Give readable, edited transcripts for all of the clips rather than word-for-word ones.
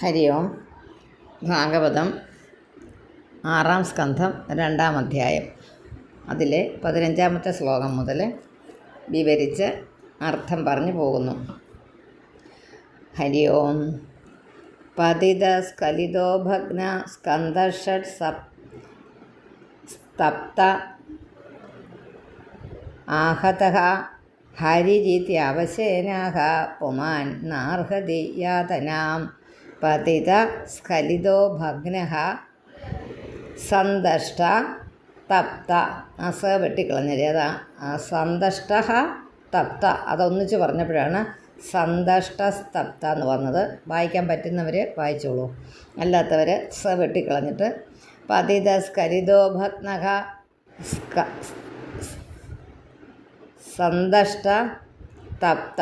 ഹരി ഓം. ഭാഗവതം 6-ാം സ്കന്ധം 2-ാം അധ്യായം. അതിലെ 15-ാമത്തെ ശ്ലോകം മുതൽ വിവരിച്ച് അർത്ഥം പറഞ്ഞു പോകുന്നു. ഹരി ഓം. പതിത സ്ഖലിതോ ഭഗ്ന സ്കന്ധഷഡ് സ്തപ്ത ആഹതഃ ഹരിരിത്യവശേനഃ പുമാൻ നാർഹതി യാതനാം. പതിത സ്ഖലിതോ ഭഗ്നഃ സന്ദഷ്ട തപ്ത. വെട്ടിക്കളഞ്ഞത് അതാ സന്ദഷ്ട തപ്ത. അതൊന്നിച്ച് പറഞ്ഞപ്പോഴാണ് സന്ദഷ്ടസ്തപ്ത എന്ന് വന്നത്. വായിക്കാൻ പറ്റുന്നവർ വായിച്ചോളൂ, അല്ലാത്തവർ വെട്ടിക്കളഞ്ഞിട്ട് പതിത സ്ഖലിതോ ഭഗ്നഃ സന്ദഷ്ട തപ്ത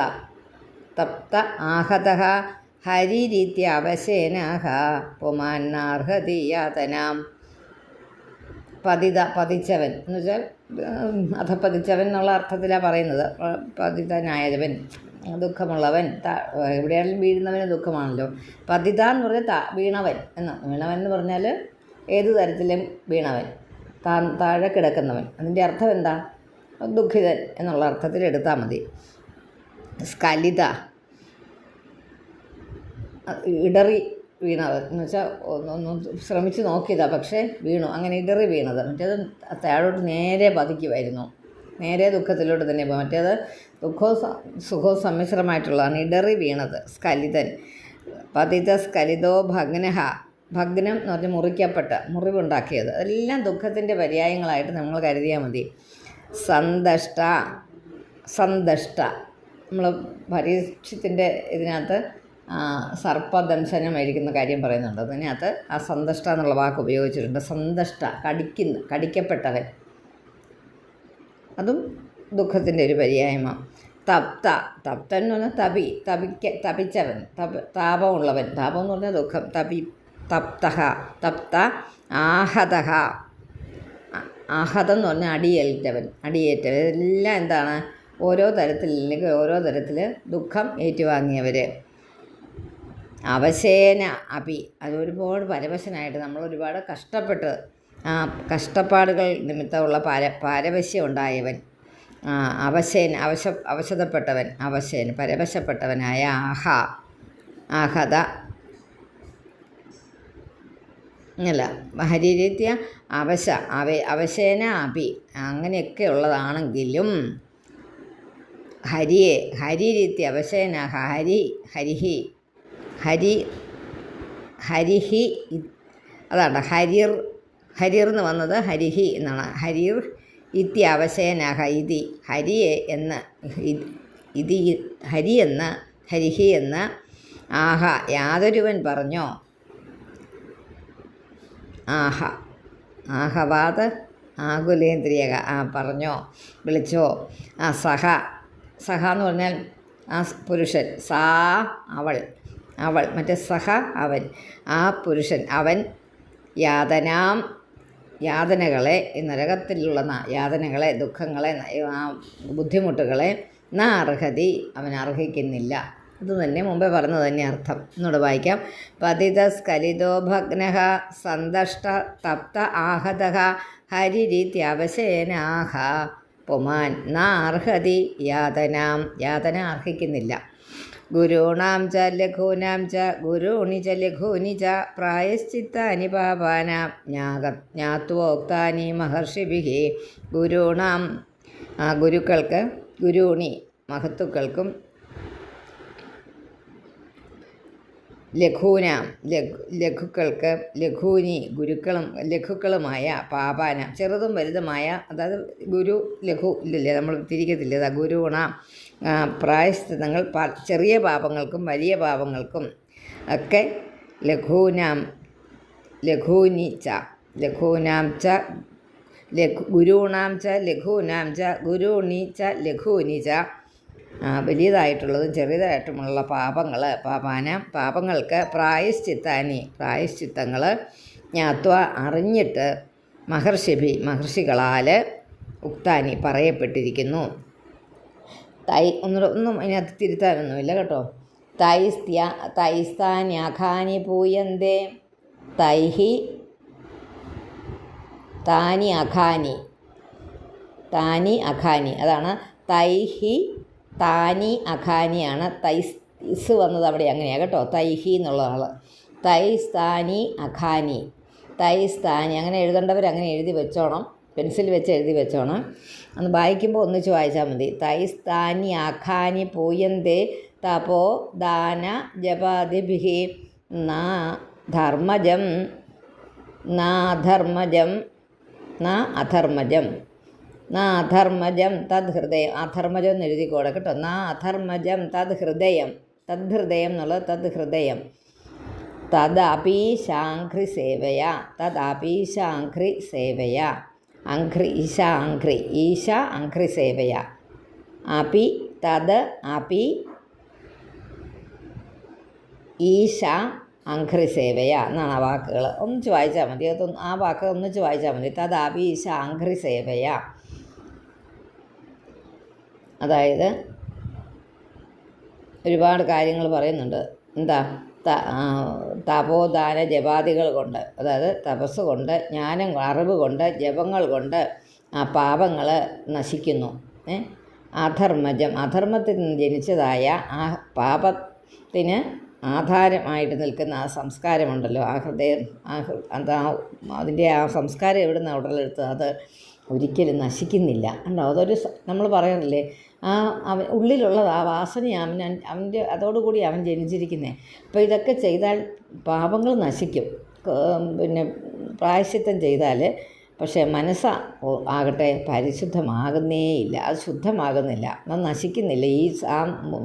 തപ്ത ആഹതഃ ഹരിരിത്യവശേനഃ പുമാൻ നാർഹതി യാതനാം. പതിച്ചവൻ എന്ന് വെച്ചാൽ അധപ്പതിച്ചവൻ എന്നുള്ള അർത്ഥത്തിലാണ് പറയുന്നത്. പതിതനായവൻ, ദുഃഖമുള്ളവൻ. എവിടെയാണെങ്കിലും വീഴുന്നവന് ദുഃഖമാണല്ലോ. പതിത എന്ന് പറഞ്ഞാൽ വീണവൻ എന്ന് പറഞ്ഞാൽ ഏതു തരത്തിലും വീണവൻ, താഴെ കിടക്കുന്നവൻ. അതിൻ്റെ അർത്ഥം എന്താ? ദുഃഖിതൻ എന്നുള്ള അർത്ഥത്തിൽ എടുത്താൽ മതി. സ്ഖലിത ഇടറി വീണവൻ എന്ന് വെച്ചാൽ ഒന്ന് ശ്രമിച്ച് നോക്കിയതാണ്, പക്ഷേ വീണു. അങ്ങനെ ഇടറി വീണത്. മറ്റേത് താഴോട്ട് നേരെ പതിക്കുമായിരുന്നു, നേരെ ദുഃഖത്തിലോട്ട് തന്നെ പോകും. മറ്റേത് ദുഃഖവും സുഖവും സമ്മിശ്രമായിട്ടുള്ളതാണ്. ഇടറി വീണത് സ്ഖലിതൻ. പതിത സ്ഖലിതോ ഭഗ്നഃ. ഭഗ്നം എന്ന് പറഞ്ഞാൽ മുറിക്കപ്പെട്ട, മുറിവുണ്ടാക്കിയത്. അതെല്ലാം ദുഃഖത്തിൻ്റെ പര്യായങ്ങളായിട്ട് നമ്മൾ കരുതിയാൽ മതി. സന്ദഷ്ട നമ്മൾ പരീക്ഷത്തിൻ്റെ ഇതിനകത്ത് സർപ്പദംശനമായിരിക്കുന്ന കാര്യം പറയുന്നുണ്ട്. അതിനകത്ത് ആ സന്ദഷ്ട എന്നുള്ള വാക്ക് ഉപയോഗിച്ചിട്ടുണ്ട്. സന്ദഷ്ട കടിക്കപ്പെട്ടവൻ, അതും ദുഃഖത്തിൻ്റെ ഒരു പര്യായമാണ്. തപ്തൻ എന്ന് പറഞ്ഞാൽ തപിച്ചവൻ, താപമുള്ളവൻ. താപം എന്ന് പറഞ്ഞാൽ ദുഃഖം. തപ്തഃ തപ്ത ആഹതഃ. ആഹതം എന്ന് പറഞ്ഞാൽ അടിയേറ്റവൻ. ഇതെല്ലാം എന്താണ്? ഓരോ തരത്തിൽ ദുഃഖം ഏറ്റുവാങ്ങിയവർ. അവശേന അപി, അത് ഒരുപാട് പരവശനായിട്ട് നമ്മൾ ഒരുപാട് കഷ്ടപ്പെട്ട് കഷ്ടപ്പാടുകൾ നിമിത്തമുള്ള പാരവശ്യം ഉണ്ടായവൻ. അവശതപ്പെട്ടവൻ, പരവശപ്പെട്ടവനായ ആഹത അല്ല ഹരിരീത്യ അവശേന അപി. അങ്ങനെയൊക്കെ ഉള്ളതാണെങ്കിലും ഹരിരീത്യ അവശേന ഹരിഹി അതാണ് ഹരിർ എന്ന് വന്നത് ഹരിഹി എന്നാണ്. ഹരിർ ഇത്യവശേനഃ ഇതി ഹരിയെ എന്ന് ഹരിഹി എന്ന് യാതൊരുവൻ പറഞ്ഞോ. ആഹവാത് ആകുലേന്ദ്രിയക. പറഞ്ഞോ, വിളിച്ചോ. സഹ എന്ന് പറഞ്ഞാൽ പുരുഷൻ. അവൾ മറ്റേ സഹ അവൻ. പുരുഷൻ അവൻ യാതനകളെ, നരകത്തിലുള്ള യാതനകളെ, ദുഃഖങ്ങളെ, ബുദ്ധിമുട്ടുകളെ അർഹതി അവൻ അർഹിക്കുന്നില്ല. ഇത് തന്നെ മുമ്പേ പറഞ്ഞത് തന്നെ അർത്ഥം. എന്നോട് വായിക്കാം. പതിത സ്ഖലിതോ ഭഗ്നഃ സന്ദഷ്ട തപ്ത ആഹതഃ ഹരിരിത്യവശേനഃ പുമാൻ അർഹതി യാതന അർഹിക്കുന്നില്ല. ഗുരുണാം ച ലഘൂനാം ച ഗുരുണി ച ലഘൂനി ച പ്രായശ്ചിത്താനി പാപാനാം ജ്ഞാത്വോക്താനി മഹർഷിഭിഃ. ഗുരുണാം ഗുരുക്കൾക്ക്, ഗുരുണി മഹത്തുക്കൾക്കും, ലഘുക്കൾക്ക് ലഘൂനി ലഘുക്കളുമായ പാപാന ചെറുതും വലുതുമായ, അതായത് ഗുരു ലഘു ഇല്ലല്ലേ, നമ്മൾ തിരിക്കത്തില്ലേ. അതാ ഗുരുണ പ്രായശ്ചിത്തങ്ങൾ, ചെറിയ പാപങ്ങൾക്കും വലിയ പാപങ്ങൾക്കും ഒക്കെ ഗുരുണാം ച ലഘൂനാം ച ഗുരുണി ച ലഘൂനി ച. വലിയതായിട്ടുള്ളതും ചെറിയതായിട്ടുമുള്ള പാപങ്ങൾക്ക് പ്രായശ്ചിത്തങ്ങൾ ജ്ഞാത്വ അറിഞ്ഞിട്ട് മഹർഷികളാൽ ഉക്താനി പറയപ്പെട്ടിരിക്കുന്നു. ഒന്നും അതിനകത്ത് തിരുത്താനൊന്നുമില്ല കേട്ടോ. തൈസ്താന്യാഖാനി പൂയന്തേ തൈഹി താനി അഖാനി അതാണ് തൈഹി താനി അഖാനിയാണ്. തൈസ് വന്നത് അവിടെ അങ്ങനെയാണ് കേട്ടോ, തൈഹി എന്നുള്ള ആൾ. തൈസ്താനി അഖാനി, തൈസ്താനി അങ്ങനെ എഴുതേണ്ടവർ അങ്ങനെ എഴുതി വെച്ചോണം, പെൻസിൽ വെച്ച് എഴുതി വെച്ചോണം. അന്ന് വായിക്കുമ്പോൾ ഒന്നിച്ച് വായിച്ചാൽ മതി. തൈസ്താനി അഖാനി പൂയന്തേ തപോ ദാന ജപാദിഭിഹി നാ ധർമ്മജം അധർമ്മജം തദ് ഹൃദയം. അധർമ്മജം എന്ന് എഴുതിക്കോടെ കേട്ടോ. അധർമ്മജം തദ് ഹൃദയം എന്നുള്ളത് തദ് ഹൃദയം. തദപി സേവയ അഘ്രി ഈശ അഘ്രി സേവയ അപി തദ് അപി ഈശ അഘ്രി സേവയ എന്നാണ് ആ വാക്കുകൾ. ഒന്നിച്ച് വായിച്ചാൽ മതി. ആ വാക്ക് ഒന്നിച്ച് വായിച്ചാൽ മതി. തദാപി ഈശ അഘ്രി സേവയ. അതായത് ഒരുപാട് കാര്യങ്ങൾ പറയുന്നുണ്ട്. എന്താ? തപോദാന ജപാദികൾ കൊണ്ട്, അതായത് തപസ് കൊണ്ട്, ജ്ഞാനം അറിവ് കൊണ്ട്, ജപങ്ങൾ കൊണ്ട് ആ പാപങ്ങൾ നശിക്കുന്നു. അധർമ്മത്തിൽ നിന്ന് ജനിച്ചതായ ആ പാപത്തിന് ആധാരമായിട്ട് നിൽക്കുന്ന ആ സംസ്കാരമുണ്ടല്ലോ, ആ ഹൃദയം, അതിൻ്റെ ആ സംസ്കാരം എവിടെ നിന്ന് ഉടലെടുത്ത് അത് ഒരിക്കലും നശിക്കുന്നില്ല. ഉണ്ടോ? അതൊരു നമ്മൾ പറയാറില്ലേ, ഉള്ളിലുള്ളത് ആ വാസനയാണ് അവൻ്റെ, അതോടുകൂടി അവൻ ജനിച്ചിരിക്കുന്നത്. അപ്പോൾ ഇതൊക്കെ ചെയ്താൽ പാപങ്ങൾ നശിക്കും. പിന്നെ പ്രായശ്ചിത്തം ചെയ്താൽ, പക്ഷേ ആകട്ടെ പരിശുദ്ധമാകുന്നേയില്ല, അത് ശുദ്ധമാകുന്നില്ല, അത് നശിക്കുന്നില്ല. ആ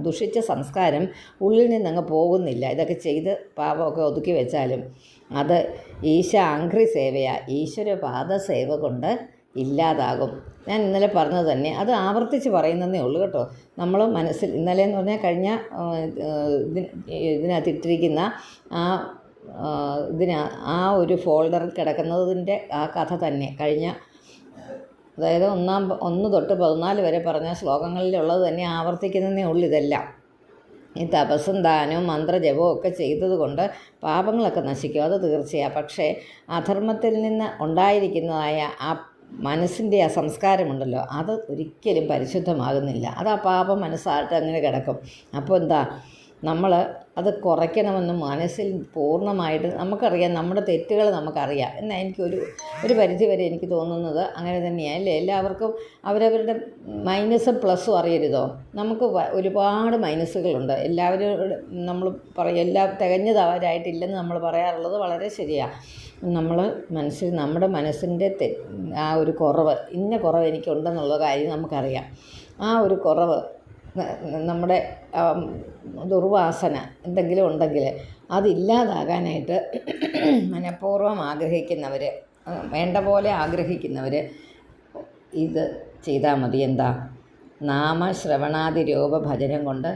ദുഷിച്ച സംസ്കാരം ഉള്ളിൽ നിന്നങ്ങ് പോകുന്നില്ല. ഇതൊക്കെ ചെയ്ത് പാപമൊക്കെ ഒതുക്കി വെച്ചാലും അത് അഘ്രി സേവയ, ഈശ്വരപാദ സേവ കൊണ്ട് ഇല്ലാതാകും. ഞാൻ ഇന്നലെ പറഞ്ഞത് തന്നെ, അത് ആവർത്തിച്ച് പറയുന്നതേ ഉള്ളൂ കേട്ടോ. നമ്മൾ മനസ്സിൽ ഇന്നലെ എന്ന് പറഞ്ഞാൽ കഴിഞ്ഞ ഇതിനകത്ത് ഇട്ടിരിക്കുന്ന ആ ഒരു ഫോൾഡറിൽ കിടക്കുന്നതിൻ്റെ ആ കഥ തന്നെ കഴിഞ്ഞ, അതായത് 1 തൊട്ട് 14 വരെ പറഞ്ഞ ശ്ലോകങ്ങളിലുള്ളത് തന്നെ ആവർത്തിക്കുന്നതേ ഉള്ളൂ ഇതെല്ലാം. ഈ തപസ്സും ദാനവും മന്ത്രജപവും ഒക്കെ ചെയ്തതുകൊണ്ട് പാപങ്ങളൊക്കെ നശിക്കും, അത് തീർച്ചയാണ്. പക്ഷേ അധർമ്മത്തിൽ നിന്ന് ഉണ്ടായിരിക്കുന്നതായ ആ മനസ്സിൻ്റെ ആ സംസ്കാരമുണ്ടല്ലോ, അത് ഒരിക്കലും പരിശുദ്ധമാകുന്നില്ല. അത് ആ പാപം മനസ്സായിട്ട് അങ്ങനെ കിടക്കും. അപ്പോൾ എന്താ, നമ്മൾ അത് കുറയ്ക്കണമെന്നും മനസ്സിൽ പൂർണ്ണമായിട്ട് നമുക്കറിയാം, നമ്മുടെ തെറ്റുകൾ നമുക്കറിയാം. എന്നാൽ ഒരു പരിധി വരെ എനിക്ക് തോന്നുന്നത് അങ്ങനെ തന്നെയാണ് അല്ലേ. എല്ലാവർക്കും അവരവരുടെ മൈനസും പ്ലസ്സും അറിയരുതോ? നമുക്ക് ഒരുപാട് മൈനസുകളുണ്ട്. എല്ലാവരും നമ്മൾ തികഞ്ഞതവരായിട്ടില്ലെന്ന് നമ്മൾ പറയാറുള്ളത് വളരെ ശരിയാണ്. നമ്മുടെ മനസ്സിൻ്റെ ആ ഒരു കുറവ്, ഇന്ന കുറവ് എനിക്കുണ്ടെന്നുള്ള കാര്യം നമുക്കറിയാം. ആ ഒരു കുറവ്, നമ്മുടെ ദുർവാസന എന്തെങ്കിലും ഉണ്ടെങ്കിൽ അതില്ലാതാകാനായിട്ട് മനഃപൂർവ്വം ആഗ്രഹിക്കുന്നവർ, വേണ്ട പോലെ ആഗ്രഹിക്കുന്നവർ ഇത് ചെയ്താൽ മതി. എന്താ? നാമശ്രവണാദിരൂപ ഭജനം കൊണ്ട്,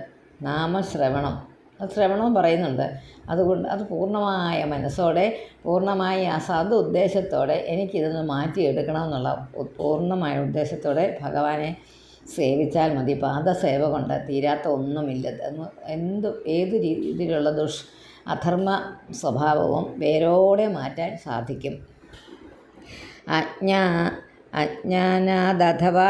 ശ്രവണവും പറയുന്നുണ്ട്. അതുകൊണ്ട് അത് പൂർണ്ണമായ മനസ്സോടെ, പൂർണ്ണമായ അസാധു ഉദ്ദേശത്തോടെ എനിക്കിതൊന്ന് മാറ്റിയെടുക്കണമെന്നുള്ള പൂർണ്ണമായ ഉദ്ദേശത്തോടെ ഭഗവാനെ സേവിച്ചാൽ മതി. പാദസേവ കൊണ്ട് തീരാത്ത ഒന്നുമില്ല. ഏത് രീതിയിലുള്ള അധർമ്മ സ്വഭാവവും വേരോടെ മാറ്റാൻ സാധിക്കും. അജ്ഞാനാത് അഥവാ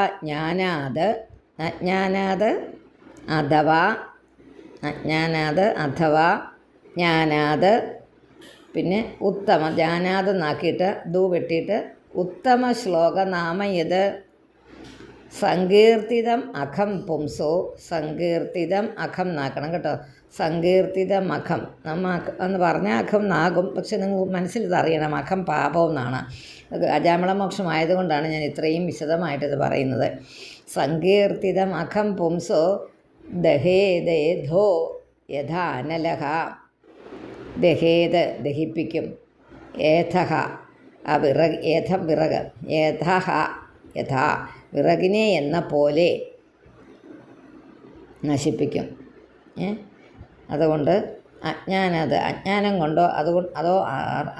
പിന്നെ ഉത്തമ, ജ്ഞാനാത് നാക്കിയിട്ട് വെട്ടിയിട്ട് ഉത്തമ ശ്ലോക നാമയത് സങ്കീർത്തിതം അഖം പുംസോ, സങ്കീർത്തിതം അഖം നാക്കണം കേട്ടോ. സങ്കീർത്തിതം അഖം എന്ന് പറഞ്ഞാൽ അഖം നാകും, പക്ഷെ നിങ്ങൾ മനസ്സിൽ ഇതറിയണം, അഖം പാപം എന്നാണ്. അജാമിളമോക്ഷമായതുകൊണ്ടാണ് ഞാൻ ഇത്രയും വിശദമായിട്ടിത് പറയുന്നത്. സങ്കീർത്തിതം അഖം പുംസോ ദഹേദേധോ യഥാനലഹ, ദഹിപ്പിക്കും. ഏഥഹ വിറക്, യഥാ വിറകിനെ എന്ന പോലെ നശിപ്പിക്കും. അതുകൊണ്ട് അജ്ഞാനം കൊണ്ടോ അതോ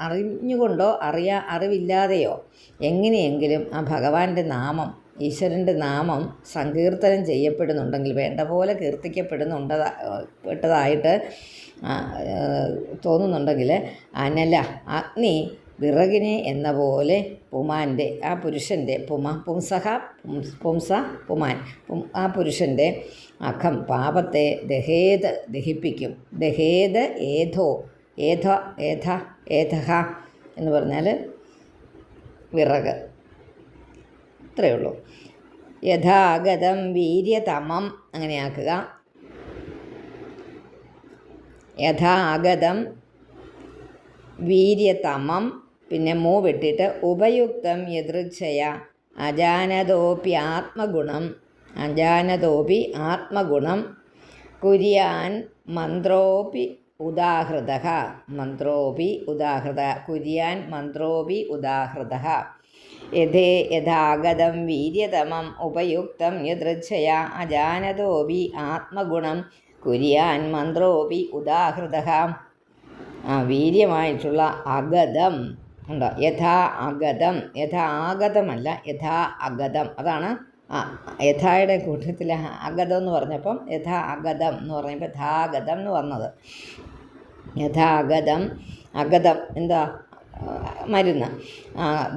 അറിഞ്ഞുകൊണ്ടോ അറിവില്ലാതെയോ എങ്ങനെയെങ്കിലും ആ ഭഗവാന്റെ നാമം ഈശ്വരൻ്റെ നാമം സങ്കീർത്തനം ചെയ്യപ്പെടുന്നുണ്ടെങ്കിൽ, വേണ്ട പോലെ പെട്ടതായിട്ട് തോന്നുന്നുണ്ടെങ്കിൽ അനല അഗ്നി വിറകിനെ എന്ന പോലെ പുമാൻ്റെ ആ പുരുഷൻ്റെ പുമാൻ ആ പുരുഷൻ്റെ അഖം പാപത്തെ ദഹിപ്പിക്കും. ഏധ എന്ന് പറഞ്ഞാൽ വിറക്. ഇത്രയേ ഉള്ളൂ. യഥാഗതം വീര്യതമം അങ്ങനെയാക്കുക. യഥാഗതം വീര്യതമം, പിന്നെ മൂ വെട്ടിയിട്ട് ഉപയുക്തം യദൃച്ഛയ അജാനതോപി ആത്മഗുണം കുര്യാൻ മന്ത്രോപി ഉദാഹൃത യഥാഗതം വീര്യതമം ഉപയുക്തം യദൃച്ഛയ അജാനതോപി ആത്മഗുണം കുര്യാൻ മന്ത്രോപി ഉദാഹൃത. വീര്യമായിട്ടുള്ള അഗതം ഉണ്ടോ? യഥാഗതമല്ല, അഗതം. അതാണ് യഥായുടെ കൂട്ടത്തിൽ അഗതം എന്ന് പറഞ്ഞപ്പം അഗതം എന്ന് പറഞ്ഞപ്പോൾ യഥാഗതം എന്ന് വന്നത്. അഗതം എന്താ? മരുന്ന്.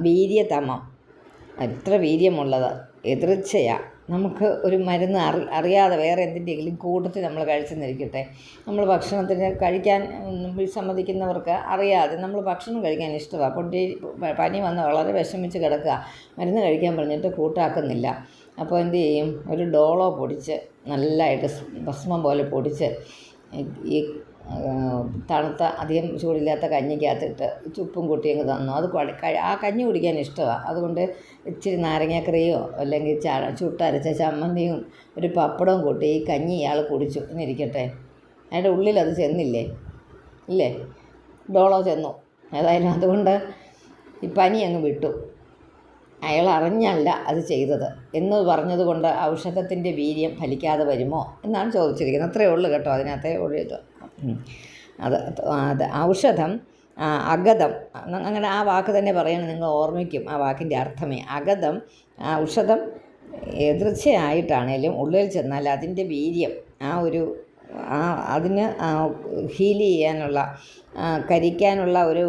വീര്യതമം, എത്ര വീര്യമുള്ളത്. എതിർച്ചയ, നമുക്ക് ഒരു മരുന്ന് അറിയാതെ വേറെ എന്തിൻ്റെയെങ്കിലും കൂട്ടത്തിൽ നമ്മൾ കഴിച്ചെന്നിരിക്കട്ടെ. നമ്മൾ ഭക്ഷണത്തിന് കഴിക്കാൻ വിസമ്മതിക്കുന്നവർക്ക് അറിയാതെ നമ്മൾ ഭക്ഷണം കഴിക്കാൻ ഇഷ്ടമാണ്. പനി വന്ന് വളരെ വിഷമിച്ച് കിടക്കുക, മരുന്ന് കഴിക്കാൻ പറഞ്ഞിട്ട് കൂട്ടാക്കുന്നില്ല. അപ്പോൾ എന്ത് ചെയ്യും? ഒരു ഡോളോ പൊടിച്ച് നല്ലതായിട്ട് ഭസ്മം പോലെ പൊടിച്ച് ഈ തണുത്ത അധികം ചൂടില്ലാത്ത കഞ്ഞിക്കകത്തിട്ട് ചുപ്പും കുട്ടിയങ്ങ് തന്നു. അത് ആ കഞ്ഞി കുടിക്കാൻ ഇഷ്ടമാണ്. അതുകൊണ്ട് ഇച്ചിരി നാരങ്ങാക്കറിയോ അല്ലെങ്കിൽ ചുട്ടരച്ച ചമ്മന്തിയും ഒരു പപ്പടവും കൂട്ടി ഈ കഞ്ഞി ഇയാൾ കുടിച്ചു എന്നിരിക്കട്ടെ. അതിൻ്റെ ഉള്ളിൽ അത് ചെന്നില്ലേ? ഇല്ലേ? ഡോളോ ചെന്നു. ഏതായാലും അതുകൊണ്ട് ഈ പനി അങ്ങ് വിട്ടു. അയാൾ അറിഞ്ഞല്ല അത് ചെയ്തത് എന്ന് പറഞ്ഞതുകൊണ്ട് ഔഷധത്തിൻ്റെ വീര്യം ഫലിക്കാതെ വരുമോ എന്നാണ് ചോദിച്ചിരിക്കുന്നത്. അത്രയേ ഉള്ളൂ കേട്ടോ, അതിനകത്തെ ഒഴിത്. അത് ഔഷധം അഗതം, അങ്ങനെ ആ വാക്ക് തന്നെ പറയണം, നിങ്ങൾ ഓർമ്മിക്കും ആ വാക്കിൻ്റെ അർത്ഥമേ. അഗതം ഔഷധം എതിർച്ചയായിട്ടാണേലും ഉള്ളിൽ ചെന്നാൽ അതിൻ്റെ വീര്യം അതിന് ഹീൽ ചെയ്യാനുള്ള കരിക്കാനുള്ള ഒരു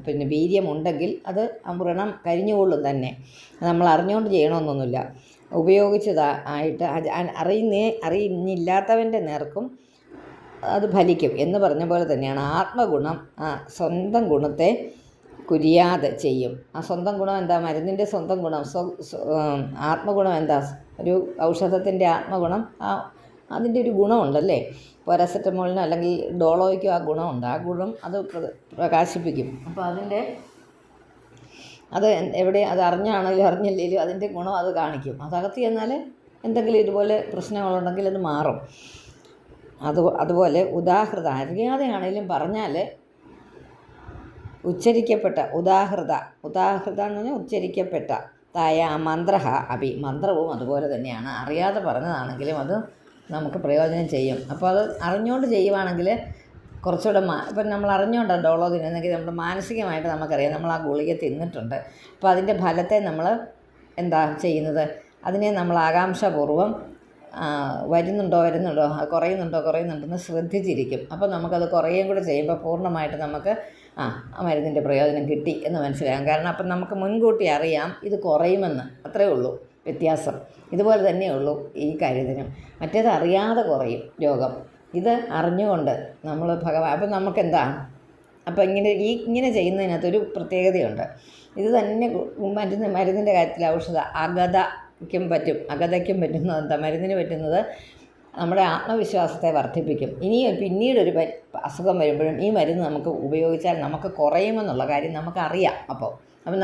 പിന്നെ വീര്യമുണ്ടെങ്കിൽ അത് വ്രണം കരിഞ്ഞുകൊള്ളും തന്നെ. നമ്മൾ അറിഞ്ഞുകൊണ്ട് ചെയ്യണമെന്നൊന്നുമില്ല. ഉപയോഗിച്ചതായിട്ട് അറിഞ്ഞില്ലാത്തവൻ്റെ നേർക്കും അത് ഫലിക്കും എന്ന് പറഞ്ഞ പോലെ തന്നെയാണ് ആത്മഗുണം സ്വന്തം ഗുണത്തെ കുര്യാതെ ചെയ്യും. ആ സ്വന്തം ഗുണം എന്താ? മരുന്നിൻ്റെ സ്വന്തം ഗുണം. ആത്മഗുണം എന്താ? ഒരു ഔഷധത്തിൻ്റെ ആത്മഗുണം അതിൻ്റെ ഒരു ഗുണമുണ്ടല്ലേ. പാരസെറ്റമോളിനോ അല്ലെങ്കിൽ ഡോളോയ്ക്കോ ആ ഗുണമുണ്ട്. ആ ഗുണം അത് പ്രകാശിപ്പിക്കും. അപ്പോൾ അത് എവിടെ അത് അറിഞ്ഞാണെങ്കിലും അറിഞ്ഞില്ലെങ്കിലും അതിൻ്റെ ഗുണം അത് കാണിക്കും. അതകത്ത് ചെന്നാൽ എന്തെങ്കിലും ഇതുപോലെ പ്രശ്നങ്ങളുണ്ടെങ്കിൽ അത് മാറും. അതുപോലെ ഉദാഹൃത, അറിയാതെയാണെങ്കിലും പറഞ്ഞാൽ ഉച്ചരിക്കപ്പെട്ട ഉദാഹൃത എന്ന് പറഞ്ഞാൽ ഉച്ചരിക്കപ്പെട്ട മന്ത്രഹ അഭി, മന്ത്രവും അതുപോലെ തന്നെയാണ്. അറിയാതെ പറഞ്ഞതാണെങ്കിലും അത് നമുക്ക് പ്രയോജനം ചെയ്യും. അപ്പോൾ അത് അറിഞ്ഞുകൊണ്ട് ചെയ്യുവാണെങ്കിൽ കുറച്ചുകൂടെ ഇപ്പം നമ്മൾ അറിഞ്ഞുകൊണ്ടാണ് ഡോളോ തിന്നുന്നെങ്കിൽ നമ്മൾ മാനസികമായിട്ട് നമുക്കറിയാം നമ്മൾ ആ ഗുളിക തിന്നിട്ടുണ്ട്. അപ്പോൾ അതിൻ്റെ ഫലത്തെ നമ്മൾ എന്താ ചെയ്യുന്നത്? അതിനെ നമ്മൾ ആകാംക്ഷാപൂർവ്വം വരുന്നുണ്ടോ കുറയുന്നുണ്ടെന്ന് ശ്രദ്ധിച്ചിരിക്കും. അപ്പോൾ നമുക്കത് കുറേയും കൂടെ ചെയ്യുമ്പോൾ പൂർണ്ണമായിട്ട് നമുക്ക് ആ മരുന്നിൻ്റെ പ്രയോജനം കിട്ടി എന്ന് മനസ്സിലാകും. കാരണം അപ്പം നമുക്ക് മുൻകൂട്ടി അറിയാം ഇത് കുറയുമെന്ന്. അത്രയേ ഉള്ളൂ വ്യത്യാസം. ഇതുപോലെ തന്നെയുള്ളൂ ഈ കാര്യത്തിനും. മറ്റേത് അറിയാതെ കുറയും രോഗം, ഇത് അറിഞ്ഞുകൊണ്ട് നമ്മൾ അപ്പം നമുക്കെന്താ? അപ്പോൾ ഇങ്ങനെ ചെയ്യുന്നതിനകത്തൊരു പ്രത്യേകതയുണ്ട്. ഇത് തന്നെ മരുന്നിൻ്റെ കാര്യത്തിൽ അഗതയ്ക്കും പറ്റുന്നത് എന്താ? മരുന്നിന് പറ്റുന്നത് നമ്മുടെ ആത്മവിശ്വാസത്തെ വർദ്ധിപ്പിക്കും. പിന്നീടൊരു അസുഖം വരുമ്പോഴും ഈ മരുന്ന് നമുക്ക് ഉപയോഗിച്ചാൽ നമുക്ക് കുറയുമെന്നുള്ള കാര്യം നമുക്കറിയാം. അപ്പം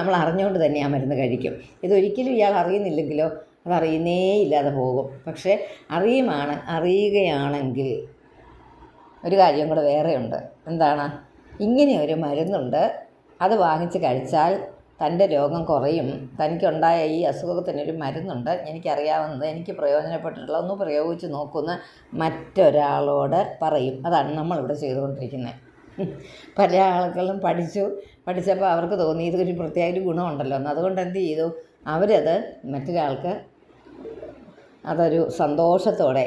നമ്മൾ അറിഞ്ഞുകൊണ്ട് തന്നെ ആ മരുന്ന് കഴിക്കും. ഇതൊരിക്കലും ഇയാൾ അറിയുന്നില്ലെങ്കിലോ അതറിയുന്നേ ഇല്ലാതെ പോകും. പക്ഷേ അറിയുകയാണെങ്കിൽ ഒരു കാര്യം കൂടെ വേറെയുണ്ട്. എന്താണ്? ഇങ്ങനെ ഒരു മരുന്നുണ്ട്, അത് വാങ്ങിച്ച് കഴിച്ചാൽ തൻ്റെ രോഗം കുറയും, തനിക്കുണ്ടായ ഈ അസുഖത്തിനൊരു മരുന്നുണ്ട്, എനിക്കറിയാവുന്നത്, എനിക്ക് പ്രയോജനപ്പെട്ടിട്ടുള്ള ഒന്ന് പ്രയോഗിച്ച് നോക്കുമെന്ന് മറ്റൊരാളോട് പറയും. അതാണ് നമ്മളിവിടെ ചെയ്തുകൊണ്ടിരിക്കുന്നത്. പല ആളുകളും പഠിച്ചപ്പോൾ അവർക്ക് തോന്നി ഇതൊരു പ്രത്യേക ഒരു ഗുണമുണ്ടല്ലോ എന്ന്. അതുകൊണ്ട് എന്ത് ചെയ്തു? അവരത് മറ്റൊരാൾക്ക് അതൊരു സന്തോഷത്തോടെ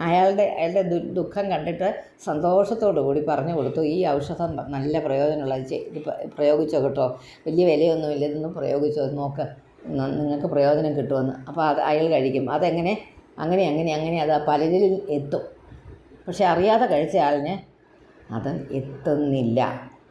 അയാളുടെ ദുഃഖം കണ്ടിട്ട് സന്തോഷത്തോടു കൂടി പറഞ്ഞു കൊടുത്തു, ഈ ഔഷധം നല്ല പ്രയോജനമുള്ള ഇത് പ്രയോഗിച്ചോ കേട്ടോ, വലിയ വിലയൊന്നുമില്ല, ഇതൊന്നും പ്രയോഗിച്ചോ നോക്ക്, നിങ്ങൾക്ക് പ്രയോജനം കിട്ടുമെന്ന്. അപ്പോൾ അത് അയാൾ കഴിക്കും. അതെങ്ങനെ അങ്ങനെ അത് പലരിൽ എത്തും. പക്ഷെ അറിയാതെ കഴിച്ച ആളിന് അത് എത്തുന്നില്ല,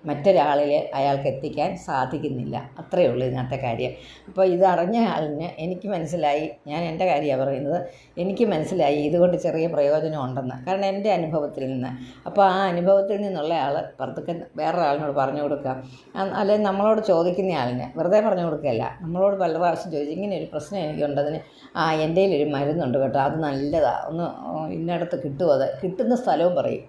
മറ്റൊരാളിൽ അയാൾക്ക് എത്തിക്കാൻ സാധിക്കുന്നില്ല. അത്രയേ ഉള്ളൂ ഇതിനകത്തെ കാര്യം. അപ്പോൾ ഇതറിഞ്ഞ ആളിന് എനിക്ക് മനസ്സിലായി, ഞാൻ എൻ്റെ കാര്യമാണ് പറയുന്നത്, എനിക്ക് മനസ്സിലായി ഇതുകൊണ്ട് ചെറിയ പ്രയോജനം ഉണ്ടെന്ന്. കാരണം എൻ്റെ അനുഭവത്തിൽ നിന്ന്. അപ്പോൾ ആ അനുഭവത്തിൽ നിന്നുള്ള ആൾ പുറത്തേക്ക് വേറൊരാളിനോട് പറഞ്ഞു കൊടുക്കാം, അല്ലെങ്കിൽ നമ്മളോട് ചോദിക്കുന്ന ആളിന് വെറുതെ പറഞ്ഞു കൊടുക്കുകയല്ല, നമ്മളോട് പല പ്രാവശ്യം ചോദിച്ചു, ഇങ്ങനെ ഒരു പ്രശ്നം എനിക്കുണ്ടതിന് എൻ്റെ കയ്യിലൊരു മരുന്നുണ്ട് കേട്ടോ, അത് നല്ലതാണ്, ഒന്ന് ഇന്നടത്ത് കിട്ടുമോ, അത് കിട്ടുന്ന സ്ഥലവും പറയും,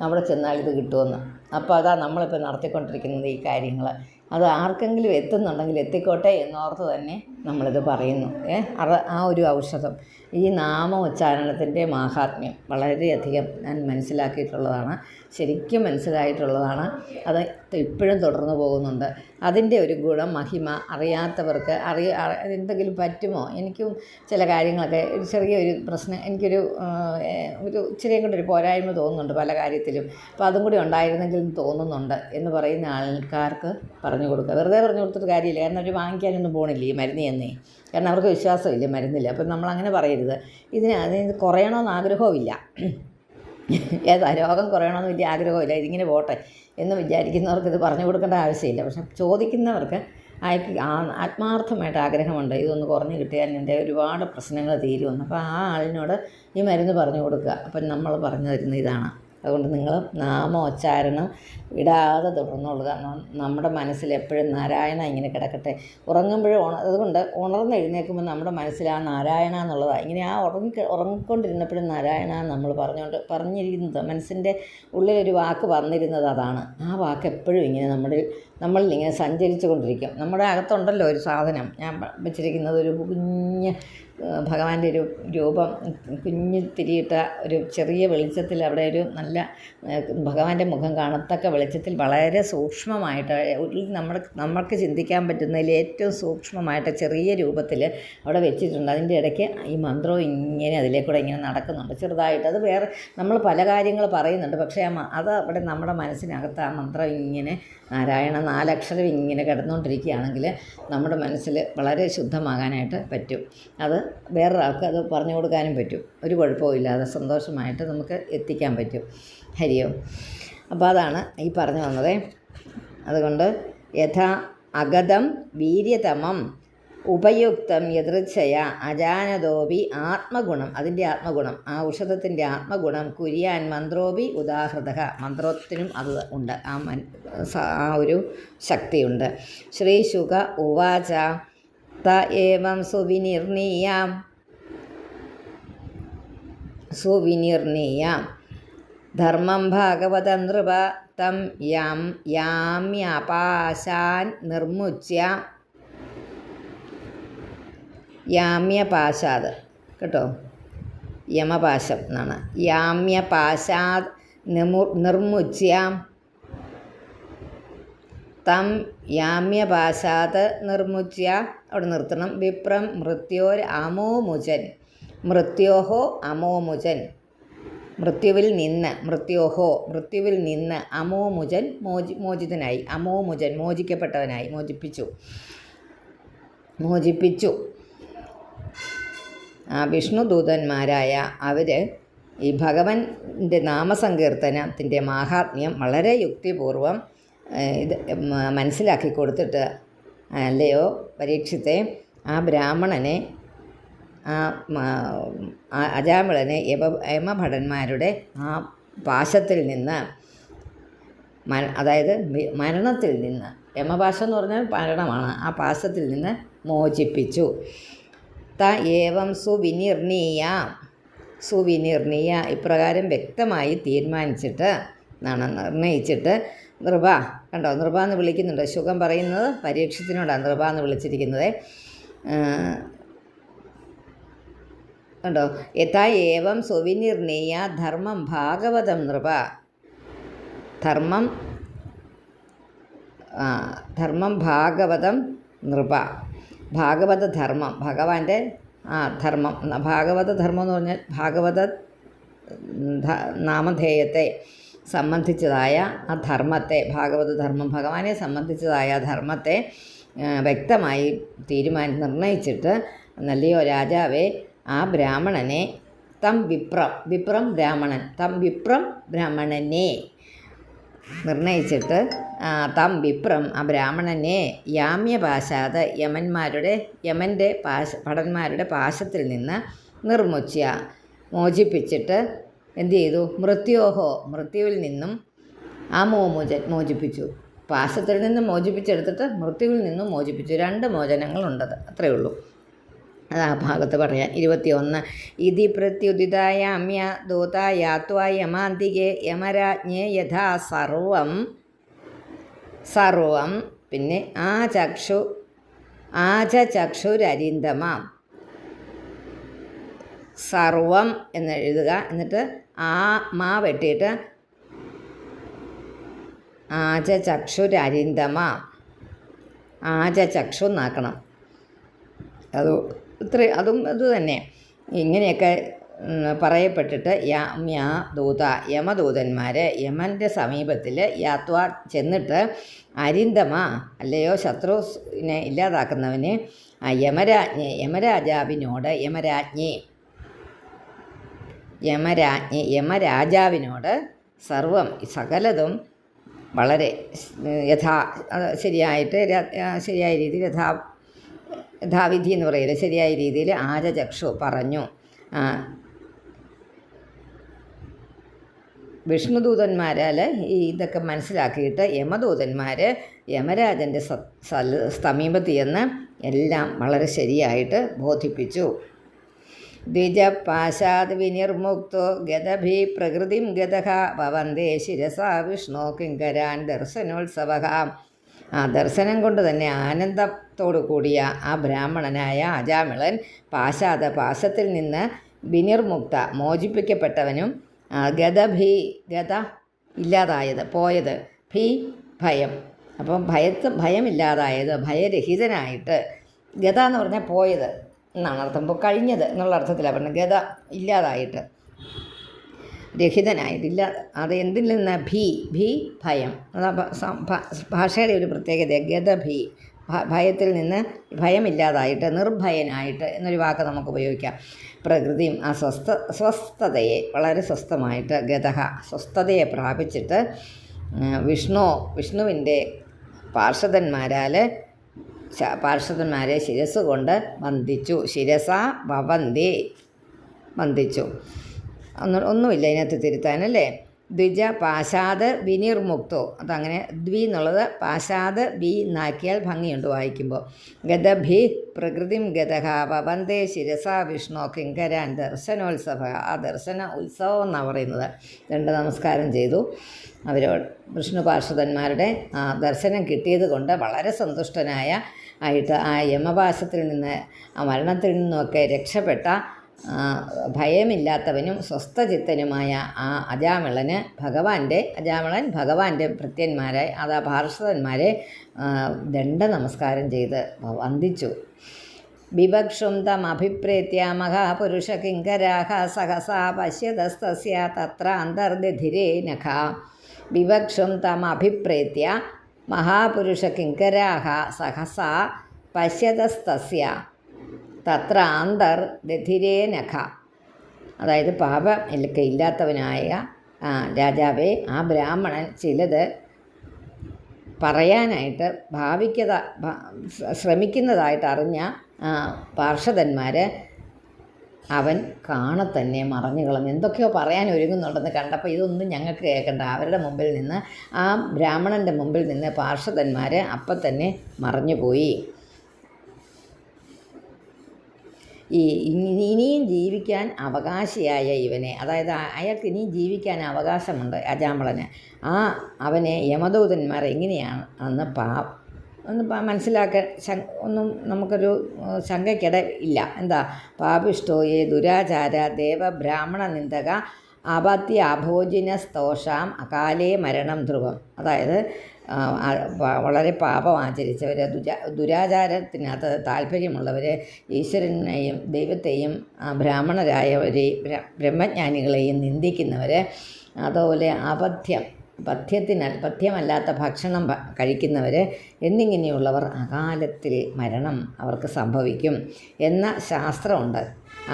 അവിടെ ചെന്നാൽ ഇത് കിട്ടുമെന്ന്. അപ്പോൾ അതാ നമ്മളിപ്പോൾ നടത്തിക്കൊണ്ടിരിക്കുന്നത് ഈ കാര്യങ്ങൾ. അത് ആർക്കെങ്കിലും എത്തുന്നുണ്ടെങ്കിൽ എത്തിക്കോട്ടെ എന്നോർത്ത് തന്നെ നമ്മളിത് പറയുന്നു. ആ ഒരു ഔഷധം, ഈ നാമോച്ചാരണത്തിൻ്റെ മാഹാത്മ്യം വളരെയധികം ഞാൻ മനസ്സിലാക്കിയിട്ടുള്ളതാണ്, ശരിക്കും മനസ്സിലായിട്ടുള്ളതാണ്. അത് ഇപ്പോഴും തുടർന്നു പോകുന്നുണ്ട്. അതിൻ്റെ ഒരു ഗുണം മഹിമ അറിയാത്തവർക്ക് എന്തെങ്കിലും പറ്റുമോ? എനിക്കും ചില കാര്യങ്ങളൊക്കെ ചെറിയൊരു പ്രശ്നം, എനിക്കൊരു ഇച്ചിരിയും കൂടെ ഒരു പോരായ്മ തോന്നുന്നുണ്ട് പല കാര്യത്തിലും. അപ്പോൾ അതും കൂടി ഉണ്ടായിരുന്നെങ്കിലും തോന്നുന്നുണ്ട് എന്ന് പറയുന്ന ആൾക്കാർക്ക് പറഞ്ഞു കൊടുക്കുക. വെറുതെ പറഞ്ഞു കൊടുത്തിട്ട് കാര്യമില്ല, കാരണം അവർ വാങ്ങിക്കാനൊന്നും പോകണില്ല ഈ മരുന്ന് എന്നേ, കാരണം അവർക്ക് വിശ്വാസമില്ല മരുന്നില്ല. അപ്പം നമ്മളങ്ങനെ പറയരുത്. അതിന് കുറയണമെന്ന് ആഗ്രഹവുമില്ല, രോഗം കുറയണമെന്ന് വലിയ ആഗ്രഹമില്ല, ഇതിങ്ങനെ പോട്ടെ എന്ന് വിചാരിക്കുന്നവർക്ക് ഇത് പറഞ്ഞു കൊടുക്കേണ്ട ആവശ്യമില്ല. പക്ഷെ ചോദിക്കുന്നവർക്ക് ആത്മാർത്ഥമായിട്ട് ആഗ്രഹമുണ്ട്, ഇതൊന്ന് കുറഞ്ഞ് കിട്ടിയാൽ എൻ്റെ ഒരുപാട് പ്രശ്നങ്ങൾ തീരുമെന്ന്. അപ്പോൾ ആ ആളിനോട് ഈ മരുന്ന് പറഞ്ഞു കൊടുക്കുക. അപ്പം നമ്മൾ പറഞ്ഞു തരുന്ന ഇതാണ്. അതുകൊണ്ട് നിങ്ങൾ നാമോച്ചാരണം വിടാതെ തുടർന്നുകൊള്ളുക. നമ്മുടെ മനസ്സിൽ എപ്പോഴും നാരായണ ഇങ്ങനെ കിടക്കട്ടെ. ഉറങ്ങുമ്പോഴും അതുകൊണ്ട് ഉണർന്നെഴുന്നേൽക്കുമ്പോൾ നമ്മുടെ മനസ്സിൽ ആ നാരായണ എന്നുള്ളതാണ്. ഇങ്ങനെ ഉറങ്ങിക്കൊണ്ടിരുന്നപ്പോഴും നാരായണ നമ്മൾ പറഞ്ഞിരിക്കുന്നത്, മനസ്സിൻ്റെ ഉള്ളിലൊരു വാക്ക് വന്നിരുന്നത് അതാണ്. ആ വാക്ക് എപ്പോഴും ഇങ്ങനെ നമ്മളിൽ ഇങ്ങനെ സഞ്ചരിച്ചു കൊണ്ടിരിക്കും. നമ്മുടെ അകത്തുണ്ടല്ലോ ഒരു സാധനം, ഞാൻ വെച്ചിരിക്കുന്നത് ഒരു കുഞ്ഞ് ഭഗവാന്റെ ഒരു രൂപം, കുഞ്ഞു തിരിയിട്ട ഒരു ചെറിയ വെളിച്ചത്തിൽ, അവിടെ ഒരു നല്ല ഭഗവാന്റെ മുഖം കാണത്തക്ക വെളിച്ചത്തിൽ വളരെ സൂക്ഷ്മമായിട്ട് നമ്മൾക്ക് ചിന്തിക്കാൻ പറ്റുന്നതിൽ ഏറ്റവും സൂക്ഷ്മമായിട്ട് ചെറിയ രൂപത്തിൽ അവിടെ വെച്ചിട്ടുണ്ട്. അതിൻ്റെ ഇടയ്ക്ക് ഈ മന്ത്രവും ഇങ്ങനെ അതിലേക്കൂടെ ഇങ്ങനെ നടക്കുന്നുണ്ട് ചെറുതായിട്ട്. അത് വേറെ നമ്മൾ പല കാര്യങ്ങൾ പറയുന്നുണ്ട്, പക്ഷേ അത് അവിടെ നമ്മുടെ മനസ്സിനകത്ത് ആ മന്ത്രം ഇങ്ങനെ നാരായണ 4 അക്ഷരം ഇങ്ങനെ കിടന്നുകൊണ്ടിരിക്കുകയാണെങ്കിൽ നമ്മുടെ മനസ്സിൽ വളരെ ശുദ്ധമാകാനായിട്ട് പറ്റും. അത് വേറൊരാൾക്ക് അത് പറഞ്ഞു കൊടുക്കാനും പറ്റും, ഒരു കുഴപ്പമില്ലാതെ സന്തോഷമായിട്ട് നമുക്ക് എത്തിക്കാൻ പറ്റും. ഹരിയോം. അപ്പോൾ അതാണ് ഈ പറഞ്ഞു വന്നത്. അതുകൊണ്ട് യഥാ അഗതം വീര്യതമം ഉപയുക്തം യദൃച്ഛയ അജാനതോപി ആത്മഗുണം, അതിൻ്റെ ആത്മഗുണം, ആ ഔഷധത്തിൻ്റെ ആത്മഗുണം കുര്യാൻ മന്ത്രോപി ഉദാഹൃത, മന്ത്രത്തിനും അത് ഉണ്ട്, ആ ഒരു ശക്തിയുണ്ട്. ശ്രീശുക ഉവാച ത ഏവം സുവിനിർണീയാം ധർമ്മം ഭാഗവതം നൃപ തം യാമ്യപാശാൻ നിർമുച്യ, യാമ്യപാശാത് കേട്ടോ, യമപാശം എന്നാണ്. യാമ്യപാശാത് നിർമുച്യ തം യാമ്യപാശാത് നിർമുച്യ, അവിടെ നിർത്തണം. വിപ്രം മൃത്യോർ അമോമുചൻ, മൃത്യോഹോ അമോമുചൻ, മൃത്യുവിൽ നിന്ന് അമോമുചൻ മോചിതനായി, അമോമുചൻ മോചിക്കപ്പെട്ടവനായി, മോചിപ്പിച്ചു. വിഷ്ണുദൂതന്മാരായ അവർ ഈ ഭഗവൻ്റെ നാമസങ്കീർത്തനത്തിൻ്റെ മാഹാത്മ്യം വളരെ യുക്തിപൂർവം ഇത് മനസ്സിലാക്കി കൊടുത്തിട്ട്, അല്ലയോ പരീക്ഷിത്തെ, ആ ബ്രാഹ്മണനെ, ആ അജാമിളനെ യമഭടന്മാരുടെ ആ പാശത്തിൽ നിന്ന്, അതായത് മരണത്തിൽ നിന്ന്, യമപാശം എന്ന് പറഞ്ഞാൽ മരണമാണ്, ആ പാശത്തിൽ നിന്ന് മോചിപ്പിച്ചു. ത ഏവം സുവിനിർണീയ ഇപ്രകാരം വ്യക്തമായി തീരുമാനിച്ചിട്ട് നിർണയിച്ചിട്ട്, നൃപ കണ്ടോ, നൃപ എന്ന് വിളിക്കുന്നുണ്ട്. ശുകം പറയുന്നത് പരീക്ഷത്തിനോടാണ് നൃപ എന്ന് വിളിച്ചിരിക്കുന്നത്. കണ്ടോ, യഥാ ഏവം സുവിനിർണീയ ധർമ്മം ഭാഗവതം നൃപ, ധർമ്മം ഭാഗവതം നൃപ, ഭാഗവത ധർമ്മം, ഭഗവാന്റെ ധർമ്മം, ഭാഗവത ധർമ്മം എന്ന് പറഞ്ഞാൽ ഭാഗവത നാമധേയത്തെ സംബന്ധിച്ചതായ ആ ധർമ്മത്തെ, ഭാഗവത ധർമ്മം ഭഗവാനെ സംബന്ധിച്ചതായ ധർമ്മത്തെ വ്യക്തമായി നിർണയിച്ചിട്ട്, നല്ലയോ രാജാവേ, ആ ബ്രാഹ്മണനെ വിപ്രം ബ്രാഹ്മണനെ നിർണയിച്ചിട്ട് വിപ്രം ആ ബ്രാഹ്മണനെ യാമ്യപാശാത് യമൻ്റെ ഭടന്മാരുടെ പാശത്തിൽ നിന്ന് മോചിപ്പിച്ചിട്ട് എന്തു ചെയ്തു? മൃത്യുവിൽ നിന്നും മോചിപ്പിച്ചു. പാശത്തിൽ നിന്നും മോചിപ്പിച്ചെടുത്തിട്ട് മൃത്യുവിൽ നിന്നും മോചിപ്പിച്ചു. 2 മോചനങ്ങളുണ്ടത്, അത്രയേ ഉള്ളൂ. അത് ആ ഭാഗത്ത് പറയാൻ. 21 ഇതി പ്രത്യുദിതായാമ്യ ദൂതായാത്വാ യമാന്തികെ യമരാജ്ഞേ യഥാ സർവം പിന്നെ ചക്ഷുരരിന്തമ സർവം എന്ന് എഴുതുക. എന്നിട്ട് മാ വെട്ടിയിട്ട് ചക്ഷുരരിന്തമ ചക്ഷു എന്നാക്കണം. അതും അതുതന്നെ. ഇങ്ങനെയൊക്കെ പറയപ്പെട്ടിട്ട് യമദൂതന്മാർ യമൻ്റെ സമീപത്തിൽ ചെന്നിട്ട് അരിന്തമ, അല്ലയോ ശത്രുവിനെ ഇല്ലാതാക്കുന്നവന്, യമരാജാവിനോട് സർവം സകലതും വളരെ ശരിയായ രീതിയിൽ യഥാവിധി എന്ന് പറയില്ല, ശരിയായ രീതിയിൽ ചക്ഷു പറഞ്ഞു. വിഷ്ണുദൂതന്മാരാൽ ഇതൊക്കെ മനസ്സിലാക്കിയിട്ട് യമദൂതന്മാർ യമരാജൻ്റെ സമീപത്ത് ചെന്ന് എല്ലാം വളരെ ശരിയായിട്ട് ബോധിപ്പിച്ചു. ദ്വിജപാശാത് വിനിർമുക്തോ ഗതഭി പ്രകൃതിം ഗതഃ ഭവന്തേ ശിരസാ വിഷ്ണു കിങ്കരാൻ ദർശനോത്സവ. ദർശനം കൊണ്ട് തന്നെ ആനന്ദത്തോടു കൂടിയ ആ ബ്രാഹ്മണനായ അജാമിളൻ പാശത്തിൽ നിന്ന് വിനിർമുക്ത മോചിപ്പിക്കപ്പെട്ടവനും ഗത ഇല്ലാതായത്, പോയത്, ഭയം, അപ്പം ഭയമില്ലാതായത്, ഭയരഹിതനായിട്ട്, ഗത എന്ന് പറഞ്ഞാൽ പോയത് എന്നാണ് അർത്ഥം. ഇപ്പോൾ കഴിഞ്ഞത് എന്നുള്ള അർത്ഥത്തിലാണ് പറഞ്ഞത്. ഗത ഇല്ലാതായിട്ട്, രഹിതനായിട്ടില്ല. അത് എന്തിൽ നിന്ന്? ഭയം. അതാ ഭാഷയുടെ ഒരു പ്രത്യേകത. ഗതഭി, ഭയത്തിൽ നിന്ന് ഭയമില്ലാതായിട്ട്, നിർഭയനായിട്ട് എന്നൊരു വാക്ക് നമുക്ക് ഉപയോഗിക്കാം. പ്രകൃതിയും ആ സ്വസ്ഥതയെ, വളരെ സ്വസ്ഥമായിട്ട്, ഗതഹ സ്വസ്ഥതയെ പ്രാപിച്ചിട്ട് വിഷ്ണുവിൻ്റെ പാർഷദന്മാരെ ശിരസ് കൊണ്ട് വന്ദിച്ചു. ശിരസാ വന്ദിച്ചു. ഒന്നുമില്ല ഇതിനകത്ത് തിരുത്താനല്ലേ. ദ്വിജ പാശാത് വിനിർമുക്തോ, അതങ്ങനെ ദ്വി എന്നുള്ളത് പാശാത് ബി എന്നാക്കിയാൽ ഭംഗിയുണ്ട് വായിക്കുമ്പോൾ. ഗതഭി പ്രകൃതിം ഗതഹ വന്ദേ ശിരസാ വിഷ്ണു കിങ്കരാൻ ദർശനോത്സവ. ആ ദർശന ഉത്സവം എന്നാണ് പറയുന്നത്. 2 നമസ്കാരം ചെയ്തു. അവരോട് വിഷ്ണു പാർഷദന്മാരുടെ ദർശനം കിട്ടിയത് കൊണ്ട് വളരെ സന്തുഷ്ടനായിട്ട് ആ യമപാശത്തിൽ നിന്ന്, ആ മരണത്തിൽ നിന്നുമൊക്കെ രക്ഷപ്പെട്ട ഭയമില്ലാത്തവനും സ്വസ്ഥചിത്തനുമായ ആ അജാമിളൻ ഭഗവാന്റെ ഭൃത്യന്മാരെ, പാർഷദന്മാരെ ദണ്ഡനമസ്കാരം ചെയ്ത് വന്ദിച്ചു. ബിഭക്ഷും തമഭിപ്രേത്യ മഹാപുരുഷ കിങ്കരാഹ സഹസാ പശ്യതസ്തസ്യ തത്ര അന്തർദധിരേ നഖ. ബിഭക്ഷും തമഭിപ്രേത്യ മഹാപുരുഷ കിങ്കരാഹ സഹസാ പശ്യതസ്തസ്യ തത്ര അന്തർദധിരേ നഖ. അതായത് പാപമൊക്കെ ഇല്ലാത്തവനായ രാജാവേ, ആ ബ്രാഹ്മണൻ ചിലത് പറയാനായിട്ട് ശ്രമിക്കുന്നതായിട്ട് അറിഞ്ഞ പാർഷദന്മാർ അവൻ കാണത്തന്നെ മറഞ്ഞു കളഞ്ഞു. എന്തൊക്കെയോ പറയാൻ ഒരുങ്ങുന്നുണ്ടെന്ന് കണ്ടപ്പോൾ ഇതൊന്നും ഞങ്ങൾക്ക് കേൾക്കണ്ട, അവരുടെ മുമ്പിൽ നിന്ന്, ആ ബ്രാഹ്മണൻ്റെ മുമ്പിൽ നിന്ന് പാർഷദന്മാർ അപ്പം തന്നെ മറഞ്ഞുപോയി. ഇനിയും ജീവിക്കാൻ അവകാശിയായ ഇവനെ, അതായത് അയാൾക്ക് ഇനിയും ജീവിക്കാൻ അവകാശമുണ്ട് അജാമിളന്, അവനെ യമദൂതന്മാർ എങ്ങനെയാണ് ഒന്ന് മനസ്സിലാക്കാൻ ഒന്നും നമുക്കൊരു ശങ്കയ്ക്കിട ഇല്ല. എന്താ? പാപിഷ്ടോയെ ദുരാചാര ദേവ ബ്രാഹ്മണ നിന്ദക അപത്യാഭോജിനസ്തോഷാം അകാലേ മരണം ധ്രുവം. അതായത് വളരെ പാപം ആചരിച്ചവർ, ദുരാചാരത്തിനകത്ത് താല്പര്യമുള്ളവർ, ഈശ്വരനെയും ദൈവത്തെയും ബ്രാഹ്മണരായവരെ ബ്രഹ്മജ്ഞാനികളെയും നിന്ദിക്കുന്നവർ, അതുപോലെ പഥ്യമല്ലാത്ത ഭക്ഷണം കഴിക്കുന്നവർ എന്നിങ്ങനെയുള്ളവർ അകാലത്തിൽ മരണം അവർക്ക് സംഭവിക്കും എന്ന ശാസ്ത്രമുണ്ട്.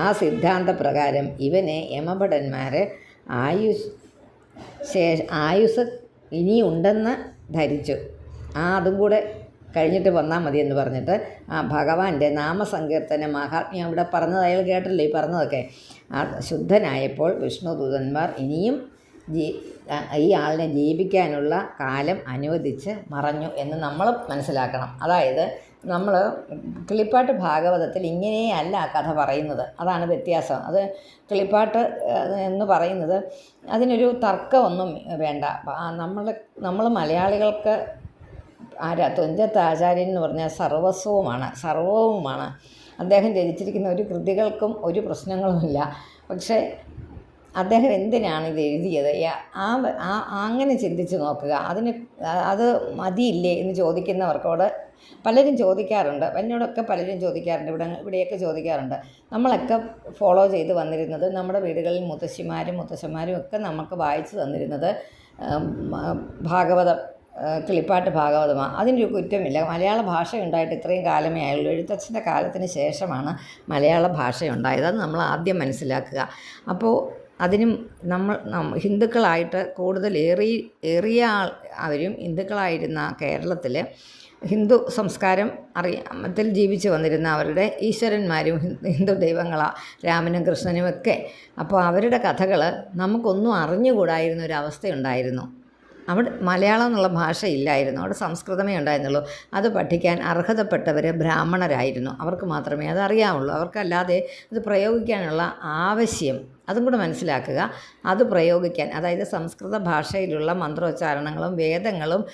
ആ സിദ്ധാന്തപ്രകാരം ഇവനെ യമഭടന്മാർ ആയുസ് ഇനിയുണ്ടെന്ന് ധരിച്ചു. അതും കൂടെ കഴിഞ്ഞിട്ട് വന്നാൽ മതി എന്ന് പറഞ്ഞിട്ട് ഭഗവാന്റെ നാമസങ്കീർത്തന മഹാത്മ്യം ഇവിടെ പറഞ്ഞത് അയാൾ കേട്ടല്ലോ ഈ പറഞ്ഞതൊക്കെ. ശുദ്ധനായപ്പോൾ വിഷ്ണുദൂതന്മാർ ഇനിയും ഈ ആളിനെ ജീവിക്കാനുള്ള കാലം അനുവദിച്ച് മറഞ്ഞു എന്ന് നമ്മൾ മനസ്സിലാക്കണം. അതായത് നമ്മൾ കിളിപ്പാട്ട് ഭാഗവതത്തിൽ ഇങ്ങനെയല്ല കഥ പറയുന്നത്, അതാണ് വ്യത്യാസം. അത് കിളിപ്പാട്ട് എന്ന് പറയുന്നത് അതിനൊരു തർക്കമൊന്നും വേണ്ട. നമ്മൾ മലയാളികൾക്ക് തുഞ്ചത്ത് ആചാര്യൻ എന്ന് പറഞ്ഞാൽ സർവവുമാണ്. അദ്ദേഹം രചിച്ചിരിക്കുന്ന ഒരു കൃതികൾക്കും ഒരു പ്രശ്നങ്ങളുമില്ല. പക്ഷേ അദ്ദേഹം എന്തിനാണ് ഇത് എഴുതിയത്? അങ്ങനെ ചിന്തിച്ച് നോക്കുക. അത് മതിയില്ലേ എന്ന് ചോദിക്കുന്നവർക്കോട് പലരും ചോദിക്കാറുണ്ട്. എന്നോടൊക്കെ പലരും ചോദിക്കാറുണ്ട്, ഇവിടെയൊക്കെ ചോദിക്കാറുണ്ട്. നമ്മളൊക്കെ ഫോളോ ചെയ്ത് വന്നിരുന്നത്, നമ്മുടെ വീടുകളിൽ മുത്തശ്ശന്മാരും ഒക്കെ നമുക്ക് വായിച്ചു തന്നിരുന്നത് കിളിപ്പാട്ട് ഭാഗവതമാണ്. അതിനൊരു കുറ്റമില്ല. മലയാള ഭാഷ ഉണ്ടായിട്ട് ഇത്രയും കാലമേ ആയുള്ളൂ. എഴുത്തച്ഛൻ്റെ കാലത്തിന് ശേഷമാണ് മലയാള ഭാഷ ഉണ്ടായത്. അത് നമ്മൾ ആദ്യം മനസ്സിലാക്കുക. അപ്പോൾ അതിനും ഹിന്ദുക്കളായിട്ട് കൂടുതൽ ഏറിയ അവരും ഹിന്ദുക്കളായിരുന്ന കേരളത്തിൽ ഹിന്ദു സംസ്കാരം ത്തിൽ ജീവിച്ചു വന്നിരുന്ന അവരുടെ ഈശ്വരന്മാരും ഹിന്ദു ദൈവങ്ങളാണ്, രാമനും കൃഷ്ണനും ഒക്കെ. അപ്പോൾ അവരുടെ കഥകൾ നമുക്കൊന്നും അറിഞ്ഞുകൂടായിരുന്ന ഒരവസ്ഥയുണ്ടായിരുന്നു. അവിടെ മലയാളം എന്നുള്ള ഭാഷ ഇല്ലായിരുന്നു, അവിടെ സംസ്കൃതമേ ഉണ്ടായിരുന്നുള്ളൂ. അത് പഠിക്കാൻ അർഹതപ്പെട്ടവർ ബ്രാഹ്മണരായിരുന്നു, അവർക്ക് മാത്രമേ അതറിയാവുള്ളൂ. അവർക്കല്ലാതെ അത് പ്രയോഗിക്കാനുള്ള ആവശ്യം അതും കൂടെ മനസ്സിലാക്കുക. അത് പ്രയോഗിക്കാൻ, അതായത് സംസ്കൃത ഭാഷയിലുള്ള മന്ത്രോച്ചാരണങ്ങളും വേദങ്ങളും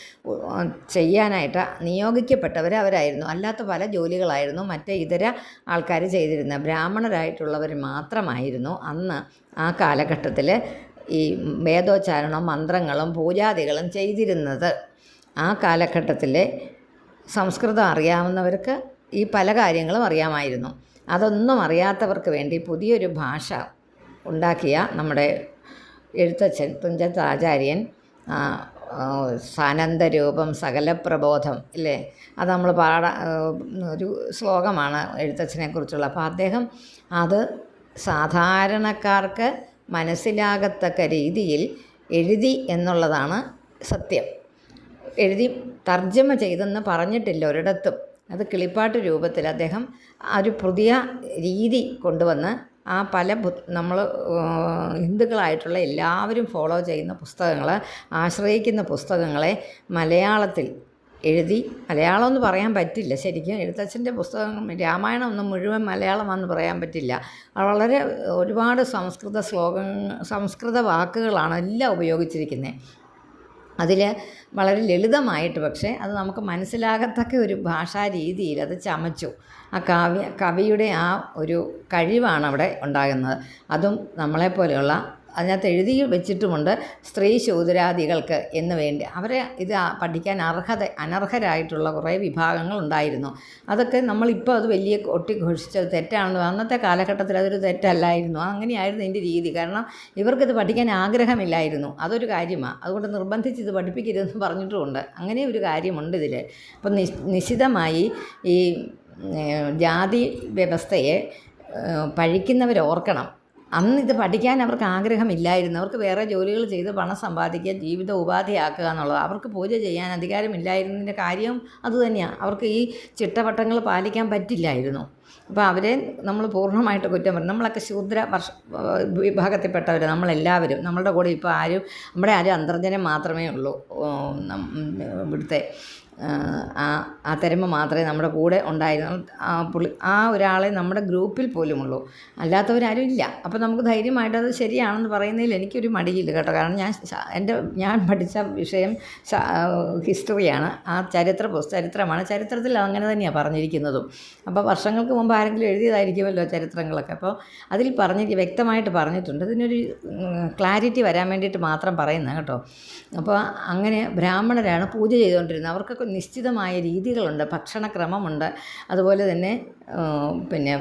ചെയ്യാനായിട്ട് നിയോഗിക്കപ്പെട്ടവർ അവരായിരുന്നു. അല്ലാത്ത പല ജോലികളായിരുന്നു മറ്റേ ഇതര ആൾക്കാർ ചെയ്തിരുന്നത്. ബ്രാഹ്മണരായിട്ടുള്ളവർ മാത്രമായിരുന്നു അന്ന് ആ കാലഘട്ടത്തിൽ ഈ വേദോച്ചാരണം, മന്ത്രങ്ങളും പൂജാദികളും ചെയ്തിരുന്നത്. ആ കാലഘട്ടത്തിലെ സംസ്കൃതം അറിയാവുന്നവർക്ക് ഈ പല കാര്യങ്ങളും അറിയാമായിരുന്നു. അതൊന്നും അറിയാത്തവർക്ക് വേണ്ടി പുതിയൊരു ഭാഷ ഉണ്ടാക്കിയ നമ്മുടെ എഴുത്തച്ഛൻ തുഞ്ചത്ത് ആചാര്യൻ സാനന്ദരൂപം സകലപ്രബോധം ഇല്ലേ, അത് നമ്മൾ ഒരു ശ്ലോകമാണ് എഴുത്തച്ഛനെ കുറിച്ചുള്ള. അപ്പോൾ അദ്ദേഹം അത് സാധാരണക്കാർക്ക് മനസ്സിലാകത്തക്ക രീതിയിൽ എഴുതി എന്നുള്ളതാണ് സത്യം. എഴുതി തർജ്ജമ ചെയ്തെന്ന് പറഞ്ഞിട്ടില്ല ഒരിടത്തും. അത് കിളിപ്പാട്ട് രൂപത്തിൽ അദ്ദേഹം ഒരു പുതിയ രീതി കൊണ്ടുവന്ന് നമ്മൾ ഹിന്ദുക്കളായിട്ടുള്ള എല്ലാവരും ഫോളോ ചെയ്യുന്ന പുസ്തകങ്ങൾ, ആശ്രയിക്കുന്ന പുസ്തകങ്ങളെ മലയാളത്തിൽ എഴുതി, മലയാളം എന്ന് പറയാൻ പറ്റില്ല ശരിക്കും. എഴുത്തച്ഛൻ്റെ പുസ്തകം രാമായണം ഒന്നും മുഴുവൻ മലയാളമാണെന്ന് പറയാൻ പറ്റില്ല. വളരെ ഒരുപാട് സംസ്കൃത വാക്കുകളാണ് എല്ലാം ഉപയോഗിച്ചിരിക്കുന്നത്. അതിൽ വളരെ ലളിതമായിട്ട്, പക്ഷേ അത് നമുക്ക് മനസ്സിലാകത്തക്ക ഒരു ഭാഷാ രീതിയിൽ അത് ചമച്ചു. ആ കവിയുടെ ആ ഒരു കഴിവാണ് അവിടെ ഉണ്ടാകുന്നത്. അതും നമ്മളെപ്പോലെയുള്ള അതിനകത്ത് എഴുതി വെച്ചിട്ടുമുണ്ട് സ്ത്രീ ശൂദ്രാദികൾക്ക് എന്ന് വേണ്ടി. അവരെ ഇത് പഠിക്കാൻ അനർഹരായിട്ടുള്ള കുറേ വിഭാഗങ്ങൾ ഉണ്ടായിരുന്നു. അതൊക്കെ നമ്മളിപ്പോൾ അത് വലിയ ഒട്ടിഘോഷിച്ചത് തെറ്റാണെന്ന്, അന്നത്തെ കാലഘട്ടത്തിൽ അതൊരു തെറ്റല്ലായിരുന്നു. അങ്ങനെയായിരുന്നു ഇതിൻ്റെ രീതി. കാരണം ഇവർക്കിത് പഠിക്കാൻ ആഗ്രഹമില്ലായിരുന്നു, അതൊരു കാര്യമാണ്. അതുകൊണ്ട് നിർബന്ധിച്ച് ഇത് പഠിപ്പിക്കരുതെന്ന് പറഞ്ഞിട്ടുമുണ്ട്. അങ്ങനെ ഒരു കാര്യമുണ്ട് ഇതിൽ. അപ്പം നിശ്ചിതമായി ഈ ജാതി വ്യവസ്ഥയെ പഴിക്കുന്നവർ ഓർക്കണം. അന്ന് ഇത് പഠിക്കാൻ അവർക്ക് ആഗ്രഹമില്ലായിരുന്നു. അവർക്ക് വേറെ ജോലികൾ ചെയ്ത് പണം സമ്പാദിക്കുക, ജീവിത ഉപാധിയാക്കുക എന്നുള്ളത്. അവർക്ക് പൂജ ചെയ്യാൻ അധികാരമില്ലായിരുന്നതിൻ്റെ കാര്യം അതുതന്നെയാണ്. അവർക്ക് ഈ ചിട്ടവട്ടങ്ങൾ പാലിക്കാൻ പറ്റില്ലായിരുന്നു. അപ്പോൾ അവരെ നമ്മൾ പൂർണ്ണമായിട്ട് കുറ്റം പറയും. നമ്മളൊക്കെ വിഭാഗത്തിൽപ്പെട്ടവർ, നമ്മളെല്ലാവരും. നമ്മളുടെ കൂടെ ഇപ്പോൾ നമ്മുടെ അന്തർജനം മാത്രമേ ഉള്ളൂ. ഇവിടുത്തെ ആ തരമ്പ് മാത്രമേ നമ്മുടെ കൂടെ ഉണ്ടായിരുന്നു. ഒരാളെ നമ്മുടെ ഗ്രൂപ്പിൽ പോലുമുള്ളൂ, അല്ലാത്തവരാരും ഇല്ല. അപ്പോൾ നമുക്ക് ധൈര്യമായിട്ട് അത് ശരിയാണെന്ന് പറയുന്നതിൽ എനിക്കൊരു മടിയില്ല കേട്ടോ. കാരണം ഞാൻ പഠിച്ച വിഷയം ഹിസ്റ്ററിയാണ്, ചരിത്രമാണ്. ചരിത്രത്തിൽ അങ്ങനെ തന്നെയാണ് പറഞ്ഞിരിക്കുന്നതും. അപ്പോൾ വർഷങ്ങൾക്ക് മുമ്പ് ആരെങ്കിലും എഴുതിയതായിരിക്കുമല്ലോ ചരിത്രങ്ങളൊക്കെ. അപ്പോൾ അതിൽ വ്യക്തമായിട്ട് പറഞ്ഞിട്ടുണ്ട്. ഇതിനൊരു ക്ലാരിറ്റി വരാൻ വേണ്ടിയിട്ട് മാത്രം പറയുന്നത് കേട്ടോ. അപ്പോൾ അങ്ങനെ ബ്രാഹ്മണരാണ് പൂജ ചെയ്തുകൊണ്ടിരുന്നത്. അവർക്കൊക്കെ നിശ്ചിതമായ രീതികളുണ്ട്, ഭക്ഷണക്രമമുണ്ട്, അതുപോലെ തന്നെ പിന്നെ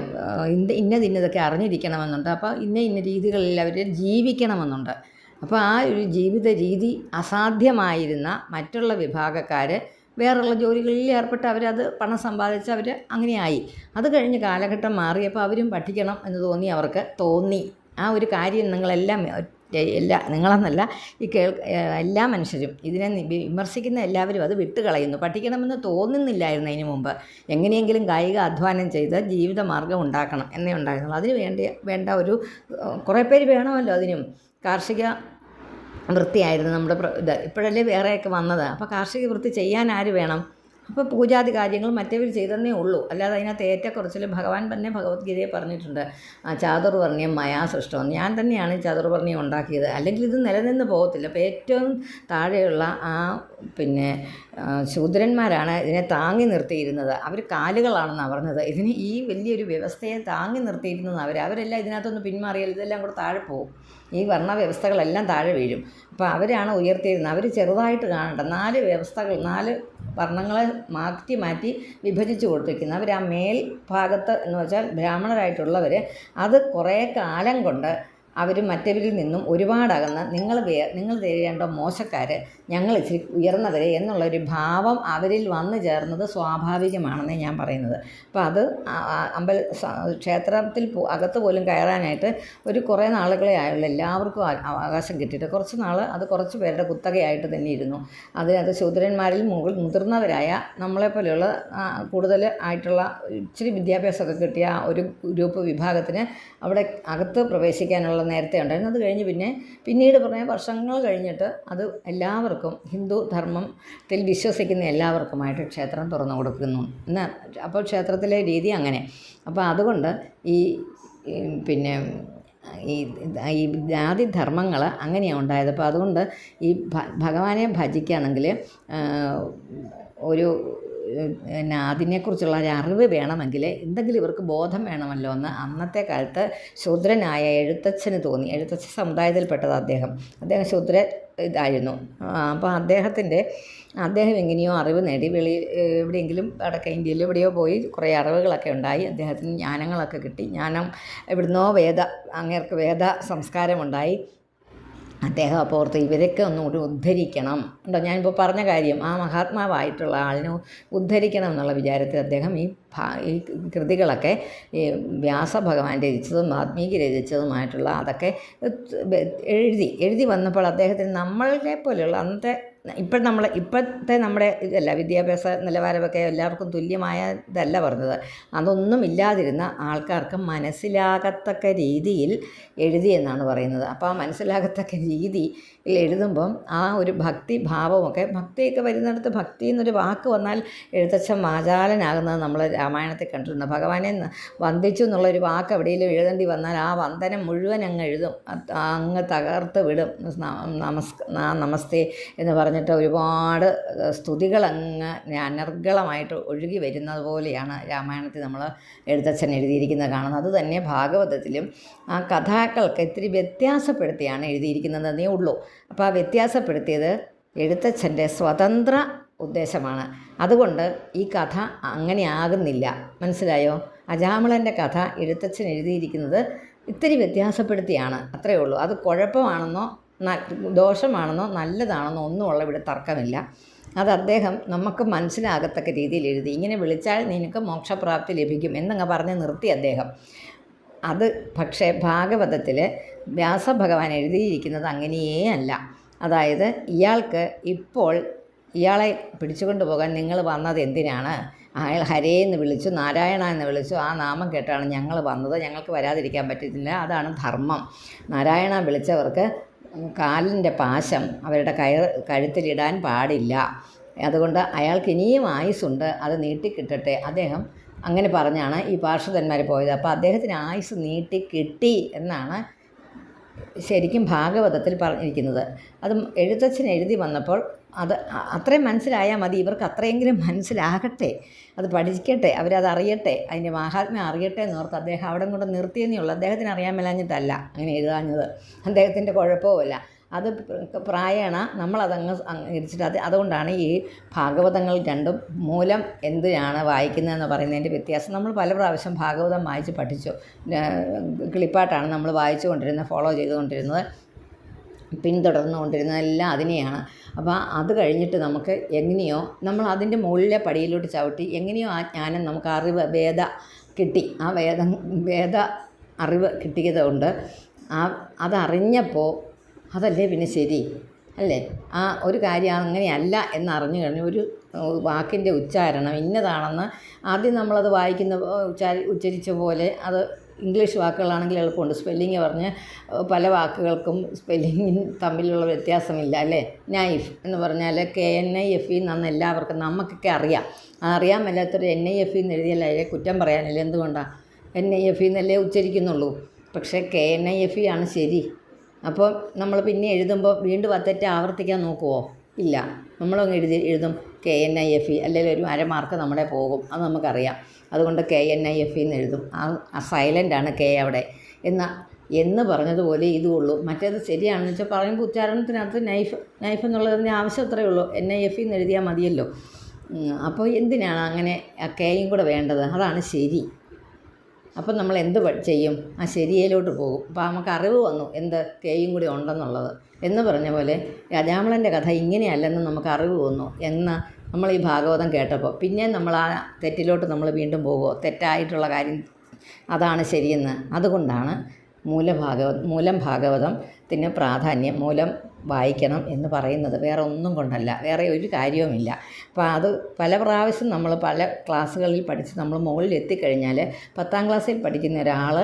ഇന്നതൊക്കെ അറിഞ്ഞിരിക്കണമെന്നുണ്ട്. അപ്പോൾ ഇന്ന രീതികളിൽ അവർ ജീവിക്കണമെന്നുണ്ട്. അപ്പോൾ ആ ഒരു ജീവിത രീതി അസാധ്യമായിരുന്ന മറ്റുള്ള വിഭാഗക്കാർ വേറുള്ള ജോലികളിൽ ഏർപ്പെട്ട് അവരത് പണം സമ്പാദിച്ച് അവർ അങ്ങനെയായി. അത് കഴിഞ്ഞ് കാലഘട്ടം മാറിയപ്പോൾ അവരും പഠിക്കണം എന്ന് തോന്നി. ആ ഒരു കാര്യം നിങ്ങളെന്നല്ല എല്ലാ മനുഷ്യരും ഇതിനെ വിമർശിക്കുന്ന എല്ലാവരും അത് വിട്ടുകളയുന്നു. പഠിക്കണമെന്ന് തോന്നുന്നില്ലായിരുന്നു അതിന് മുമ്പ്. എങ്ങനെയെങ്കിലും കായിക അധ്വാനം ചെയ്ത് ജീവിതമാർഗ്ഗം ഉണ്ടാക്കണം എന്നേ ഉണ്ടായിരുന്നുള്ളൂ. അതിന് വേണ്ട ഒരു കുറേ പേര് വേണമല്ലോ. അതിനും കാർഷിക വൃത്തിയായിരുന്നു നമ്മുടെ ഇപ്പോഴല്ലേ വേറെയൊക്കെ വന്നത്. അപ്പോൾ കാർഷിക വൃത്തി ചെയ്യാൻ ആര് വേണം? അപ്പോൾ പൂജാതി കാര്യങ്ങൾ മറ്റവർ ചെയ്തെന്നേ ഉള്ളൂ. അല്ലാതെ അതിനകത്ത് ഏറ്റക്കുറച്ചിൽ ഭഗവാൻ തന്നെ ഭഗവത്ഗീതയെ പറഞ്ഞിട്ടുണ്ട്, ചാതുർവർണ്ണ്യം മയാ സൃഷ്ടം. ഞാൻ തന്നെയാണ് ചാതുർവർണ്ണ്യം ഉണ്ടാക്കിയത്, അല്ലെങ്കിൽ ഇത് നിലനിന്ന് പോകത്തില്ല. അപ്പോൾ ഏറ്റവും താഴെയുള്ള പിന്നെ ശൂദ്രന്മാരാണ് ഇതിനെ താങ്ങി നിർത്തിയിരുന്നത്. അവർ കാലുകളാണെന്നാണ് പറഞ്ഞത്. ഈ വലിയൊരു വ്യവസ്ഥയെ താങ്ങി നിർത്തിയിരുന്നത് അവരെല്ലാം ഇതിനകത്തൊന്ന് പിന്മാറിയാൽ ഇതെല്ലാം കൂടെ താഴെ പോകും. ഈ വർണ്ണവ്യവസ്ഥകളെല്ലാം താഴെ വീഴും. അപ്പോൾ അവരാണ് ഉയർത്തിയിരുന്നത്. അവർ ചെറുതായിട്ട് കാണണ്ട. 4 വർണ്ണങ്ങളെ മാറ്റി വിഭജിച്ച് കൊടുത്തിരിക്കുന്നത്. അവർ ആ മേൽഭാഗത്ത് എന്ന് വെച്ചാൽ ബ്രാഹ്മണരായിട്ടുള്ളവർ അത് കുറേ കാലം കൊണ്ട് അവർ മറ്റവരിൽ നിന്നും ഒരുപാടകന്ന് നിങ്ങൾ തരേണ്ട മോശക്കാർ, ഞങ്ങൾ ഇച്ചിരി ഉയർന്നവരെ എന്നുള്ളൊരു ഭാവം അവരിൽ വന്നു ചേർന്നത് സ്വാഭാവികമാണെന്നേ ഞാൻ പറയുന്നത്. അപ്പോൾ അത് ക്ഷേത്രത്തിൽ അകത്ത് പോലും കയറാനായിട്ട് കുറേ നാളുകളെ ആയുള്ള എല്ലാവർക്കും അവകാശം കിട്ടിയിട്ട് കുറച്ച് നാൾ അത് കുറച്ച് പേരുടെ കുത്തകയായിട്ട് തന്നെ ഇരുന്നു. അത് ശൂദ്രന്മാരിൽ മുതിർന്നവരായ നമ്മളെപ്പോലെയുള്ള കൂടുതൽ ആയിട്ടുള്ള ഇച്ചിരി വിദ്യാഭ്യാസമൊക്കെ കിട്ടിയ ഒരു ഗ്രൂപ്പ് വിഭാഗത്തിന് അവിടെ അകത്ത് പ്രവേശിക്കാനുള്ള നേരത്തെ ഉണ്ടായിരുന്നു. അത് കഴിഞ്ഞ് പിന്നീട് വർഷങ്ങൾ കഴിഞ്ഞിട്ട് അത് എല്ലാവർക്കും ഹിന്ദു ധർമ്മത്തിൽ വിശ്വസിക്കുന്ന എല്ലാവർക്കുമായിട്ട് ക്ഷേത്രം തുറന്നു കൊടുക്കുന്നു. അപ്പോൾ ക്ഷേത്രത്തിലെ രീതി അങ്ങനെ. അപ്പോൾ അതുകൊണ്ട് പിന്നെ ഈ ജാതിധർമ്മങ്ങൾ അങ്ങനെയാണ് ഉണ്ടായത്. അപ്പോൾ അതുകൊണ്ട് ഈ ഭഗവാനെ ഭജിക്കുകയാണെങ്കിൽ അതിനെക്കുറിച്ചുള്ള ഒരു അറിവ് വേണമെങ്കിൽ എന്തെങ്കിലും ഇവർക്ക് ബോധം വേണമല്ലോ എന്ന് അന്നത്തെ കാലത്ത് ശൂദ്രനായ എഴുത്തച്ഛന് തോന്നി. എഴുത്തച്ഛ സമുദായത്തിൽപ്പെട്ടത് അദ്ദേഹം ശൂദ്ര ഇതായിരുന്നു. അപ്പോൾ അദ്ദേഹം എങ്ങനെയോ അറിവ് നേടി എവിടെയെങ്കിലും വടക്കേ ഇന്ത്യയിൽ എവിടെയോ പോയി കുറേ അറിവുകളൊക്കെ ഉണ്ടായി. അദ്ദേഹത്തിന് ജ്ഞാനങ്ങളൊക്കെ കിട്ടി. എവിടുന്നോ അങ്ങേർക്ക് വേദ സംസ്കാരമുണ്ടായി. അദ്ദേഹം അപ്പോൾ ഓർത്ത് ഇവരൊക്കെ ഒന്നുകൂടി ഉദ്ധരിക്കണം ഉണ്ടോ. ഞാനിപ്പോൾ പറഞ്ഞ കാര്യം ആ മഹാത്മാവായിട്ടുള്ള ആളിനെ ഉദ്ധരിക്കണം എന്നുള്ള വിചാരത്തിൽ അദ്ദേഹം ഈ കൃതികളൊക്കെ വ്യാസഭഗവാൻ രചിച്ചതും വാൽമീകി രചിച്ചതുമായിട്ടുള്ള അതൊക്കെ എഴുതി വന്നപ്പോൾ അദ്ദേഹത്തിന് നമ്മളെ പോലെയുള്ള അന്നത്തെ ഇപ്പോഴത്തെ നമ്മുടെ ഇതല്ല, വിദ്യാഭ്യാസ നിലവാരമൊക്കെ എല്ലാവർക്കും തുല്യമായ ഇതല്ല പറഞ്ഞത്. അതൊന്നും ഇല്ലാതിരുന്ന ആൾക്കാർക്ക് മനസ്സിലാകത്തക്ക രീതിയിൽ എഴുതിയെന്നാണ് പറയുന്നത്. അപ്പോൾ ആ മനസ്സിലാകത്തക്ക രീതിയിൽ എഴുതുമ്പം ആ ഒരു ഭാവമൊക്കെ ഭക്തിയൊക്കെ വരുന്നിടത്ത് ഭക്തി എന്നൊരു വാക്ക് വന്നാൽ എഴുത്തച്ഛൻ വാചാലനാകുന്നത് നമ്മൾ രാമായണത്തിൽ കണ്ടിട്ടുണ്ട്. ഭഗവാനെ വന്ദിച്ചു എന്നുള്ളൊരു വാക്ക് എവിടെയെങ്കിലും എഴുതേണ്ടി വന്നാൽ ആ വന്ദനം മുഴുവൻ അങ്ങ് എഴുതും, അങ്ങ് തകർത്ത് വിടും. നമസ്തേ എന്ന് പറഞ്ഞിട്ട് ഒരുപാട് സ്തുതികളങ്ങ് അനർഗളമായിട്ട് ഒഴുകി വരുന്നത് പോലെയാണ് രാമായണത്തിൽ നമ്മൾ എഴുത്തച്ഛൻ എഴുതിയിരിക്കുന്നത് കാണുന്നത്. അത് തന്നെ ഭാഗവതത്തിലും ആ കഥാക്കൾക്ക് ഇത്തിരി വ്യത്യാസപ്പെടുത്തിയാണ് എഴുതിയിരിക്കുന്നതെന്നേ ഉള്ളൂ. അപ്പോൾ ആ വ്യത്യാസപ്പെടുത്തിയത് എഴുത്തച്ഛൻ്റെ സ്വതന്ത്ര ഉദ്ദേശമാണ്. അതുകൊണ്ട് ഈ കഥ അങ്ങനെ ആകുന്നില്ല. മനസ്സിലായോ? അജാമിളൻ്റെ കഥ എഴുത്തച്ഛൻ എഴുതിയിരിക്കുന്നത് ഇത്തിരി വ്യത്യാസപ്പെടുത്തിയാണ്, അത്രയേ ഉള്ളൂ. അത് കുഴപ്പമാണെന്നോ ദോഷമാണെന്നോ നല്ലതാണെന്നോ ഒന്നുമുള്ള ഇവിടെ തർക്കമില്ല. അത് അദ്ദേഹം നമുക്ക് മനസ്സിലാകത്തക്ക രീതിയിൽ എഴുതി. ഇങ്ങനെ വിളിച്ചാൽ നിനക്ക് മോക്ഷപ്രാപ്തി ലഭിക്കും എന്നങ്ങ് പറഞ്ഞ് നിർത്തി അദ്ദേഹം. അത് പക്ഷേ ഭാഗവതത്തിൽ വ്യാസഭഗവാൻ എഴുതിയിരിക്കുന്നത് അങ്ങനെയേ അല്ല. അതായത് ഇയാളെ പിടിച്ചുകൊണ്ട് പോകാൻ നിങ്ങൾ വന്നത് എന്തിനാണ്? അയാൾ ഹരേ എന്ന് വിളിച്ചു, നാരായണ എന്ന് വിളിച്ചു, ആ നാമം കേട്ടാണ് ഞങ്ങൾ വന്നത്, ഞങ്ങൾക്ക് വരാതിരിക്കാൻ പറ്റത്തില്ല, അതാണ് ധർമ്മം. നാരായണ വിളിച്ചവർക്ക് കാലിൻ്റെ പാശം അവരുടെ കഴുത്തിലിടാൻ പാടില്ല. അതുകൊണ്ട് അയാൾക്ക് ഇനിയും ആയുസ്സുണ്ട്, അത് നീട്ടിക്കിട്ടട്ടെ. അദ്ദേഹം അങ്ങനെ പറഞ്ഞാണ് ഈ പാർഷദന്മാർ പോയത്. അപ്പോൾ അദ്ദേഹത്തിന് ആയുസ് നീട്ടിക്കിട്ടി എന്നാണ് ശരിക്കും ഭാഗവതത്തിൽ പറഞ്ഞിരിക്കുന്നത്. അതും എഴുത്തച്ഛൻ എഴുതി വന്നപ്പോൾ അത്രയും മനസ്സിലായാൽ മതി. ഇവർക്ക് അത്രയെങ്കിലും മനസ്സിലാകട്ടെ, അത് പഠിക്കട്ടെ, അവരത് അറിയട്ടെ, അതിൻ്റെ മാഹാത്മ്യം അറിയട്ടെ എന്നോർത്ത് അദ്ദേഹം അവിടെ കൊണ്ട് നിർത്തിയെന്നേ ഉള്ളൂ. അദ്ദേഹത്തിന് അറിയാൻ മേലാഞ്ഞിട്ടല്ല അങ്ങനെ എഴുതാഞ്ഞത്, അദ്ദേഹത്തിൻ്റെ കുഴപ്പവുമല്ല. അത് പ്രായേണ നമ്മളതങ്ങ് അംഗീകരിച്ചിട്ട് അതുകൊണ്ടാണ് ഈ ഭാഗവതങ്ങൾ രണ്ടും മൂലം എന്തിനാണ് വായിക്കുന്നതെന്ന് പറയുന്നതിൻ്റെ വ്യത്യാസം. നമ്മൾ പല പ്രാവശ്യം ഭാഗവതം വായിച്ച് പഠിച്ചു. കിളിപ്പാട്ടാണ് നമ്മൾ വായിച്ചു കൊണ്ടിരുന്നത്, ഫോളോ ചെയ്തുകൊണ്ടിരുന്നത്, പിന്തുടർന്നുകൊണ്ടിരുന്നതെല്ലാം അതിനെയാണ്. അപ്പോൾ അത് കഴിഞ്ഞിട്ട് നമുക്ക് എങ്ങനെയോ നമ്മൾ അതിൻ്റെ മുകളിലെ പടിയിലോട്ട് ചവിട്ടി എങ്ങനെയോ ആ ജ്ഞാനം നമുക്ക് അറിവ് കിട്ടി. ആ വേദ അറിവ് കിട്ടിയതുകൊണ്ട് അതറിഞ്ഞപ്പോൾ അതല്ലേ പിന്നെ ശരി അല്ലേ? ആ ഒരു കാര്യം അങ്ങനെയല്ല എന്നറിഞ്ഞു കഴിഞ്ഞു. ഒരു വാക്കിൻ്റെ ഉച്ചാരണം ഇന്നതാണെന്ന് ആദ്യം നമ്മളത് വായിക്കുന്ന ഉച്ചരിച്ച പോലെ അത് ഇംഗ്ലീഷ് വാക്കുകളാണെങ്കിൽ എളുപ്പമുണ്ട്. സ്പെല്ലിങ് പറഞ്ഞ് പല വാക്കുകൾക്കും സ്പെല്ലിങ്ങിന് തമ്മിലുള്ള വ്യത്യാസമില്ല അല്ലേ? നൈഫ് എന്ന് പറഞ്ഞാൽ KNIFE എന്നാണ് എല്ലാവർക്കും, നമുക്കൊക്കെ അറിയാം. അറിയാൻ മേലാത്തൊരു NIFE എന്ന് എഴുതിയാലേ കുറ്റം പറയാനില്ല. എന്തുകൊണ്ടാണ്? NIFE എന്നല്ലേ ഉച്ചരിക്കുന്നുള്ളൂ. പക്ഷേ KNIFE ആണ് ശരി. അപ്പോൾ നമ്മൾ പിന്നെ എഴുതുമ്പോൾ വീണ്ടും തെറ്റ് ആവർത്തിക്കാൻ നോക്കുമോ? ഇല്ല. നമ്മളങ്ങ് എഴുതും KNIFE, അല്ലെങ്കിൽ ഒരു അരമാർക്ക് നമ്മുടെ പോകും, അത് നമുക്കറിയാം. അതുകൊണ്ട് KNIFE എന്ന് എഴുതും. ആ സൈലൻ്റാണ് K അവിടെ എന്ന് പറഞ്ഞതുപോലെ ഇതുള്ളൂ. മറ്റേത് ശരിയാണെന്ന് വെച്ചാൽ പറയുമ്പോൾ ഉച്ചാരണത്തിനകത്ത് നൈഫ് എന്നുള്ളതിൻ്റെ ആവശ്യം അത്രയേ ഉള്ളൂ. NIFE എന്ന് എഴുതിയാൽ മതിയല്ലോ. അപ്പോൾ എന്തിനാണ് അങ്ങനെ Kയും കൂടെ വേണ്ടത്? അതാണ് ശരി. അപ്പം നമ്മൾ എന്ത് ചെയ്യും? ആ ശരിയിലോട്ട് പോകും. അപ്പോൾ നമുക്ക് അറിവ് വന്നു എന്ത് Kയും കൂടി ഉണ്ടെന്നുള്ളത്. എന്ന് പറഞ്ഞ പോലെ രാജാമളൻ്റെ കഥ ഇങ്ങനെയല്ലെന്ന് നമുക്ക് അറിവ് വന്നു എന്ന് നമ്മൾ ഈ ഭാഗവതം കേട്ടപ്പോൾ. പിന്നെ നമ്മൾ ആ തെറ്റിലോട്ട് നമ്മൾ വീണ്ടും പോകുമോ? തെറ്റായിട്ടുള്ള കാര്യം അതാണ് ശരിയെന്ന്. അതുകൊണ്ടാണ് മൂലം ഭാഗവതത്തിന് പ്രാധാന്യം, മൂലം വായിക്കണം എന്ന് പറയുന്നത്. വേറെ ഒന്നും കൊണ്ടല്ല, വേറെ ഒരു കാര്യവുമില്ല. അപ്പോൾ അത് പല പ്രാവശ്യം നമ്മൾ പല ക്ലാസ്സുകളിൽ പഠിച്ച് നമ്മൾ മുകളിൽ എത്തിക്കഴിഞ്ഞാൽ 10ാം ക്ലാസ്സിൽ പഠിക്കുന്ന ഒരാൾ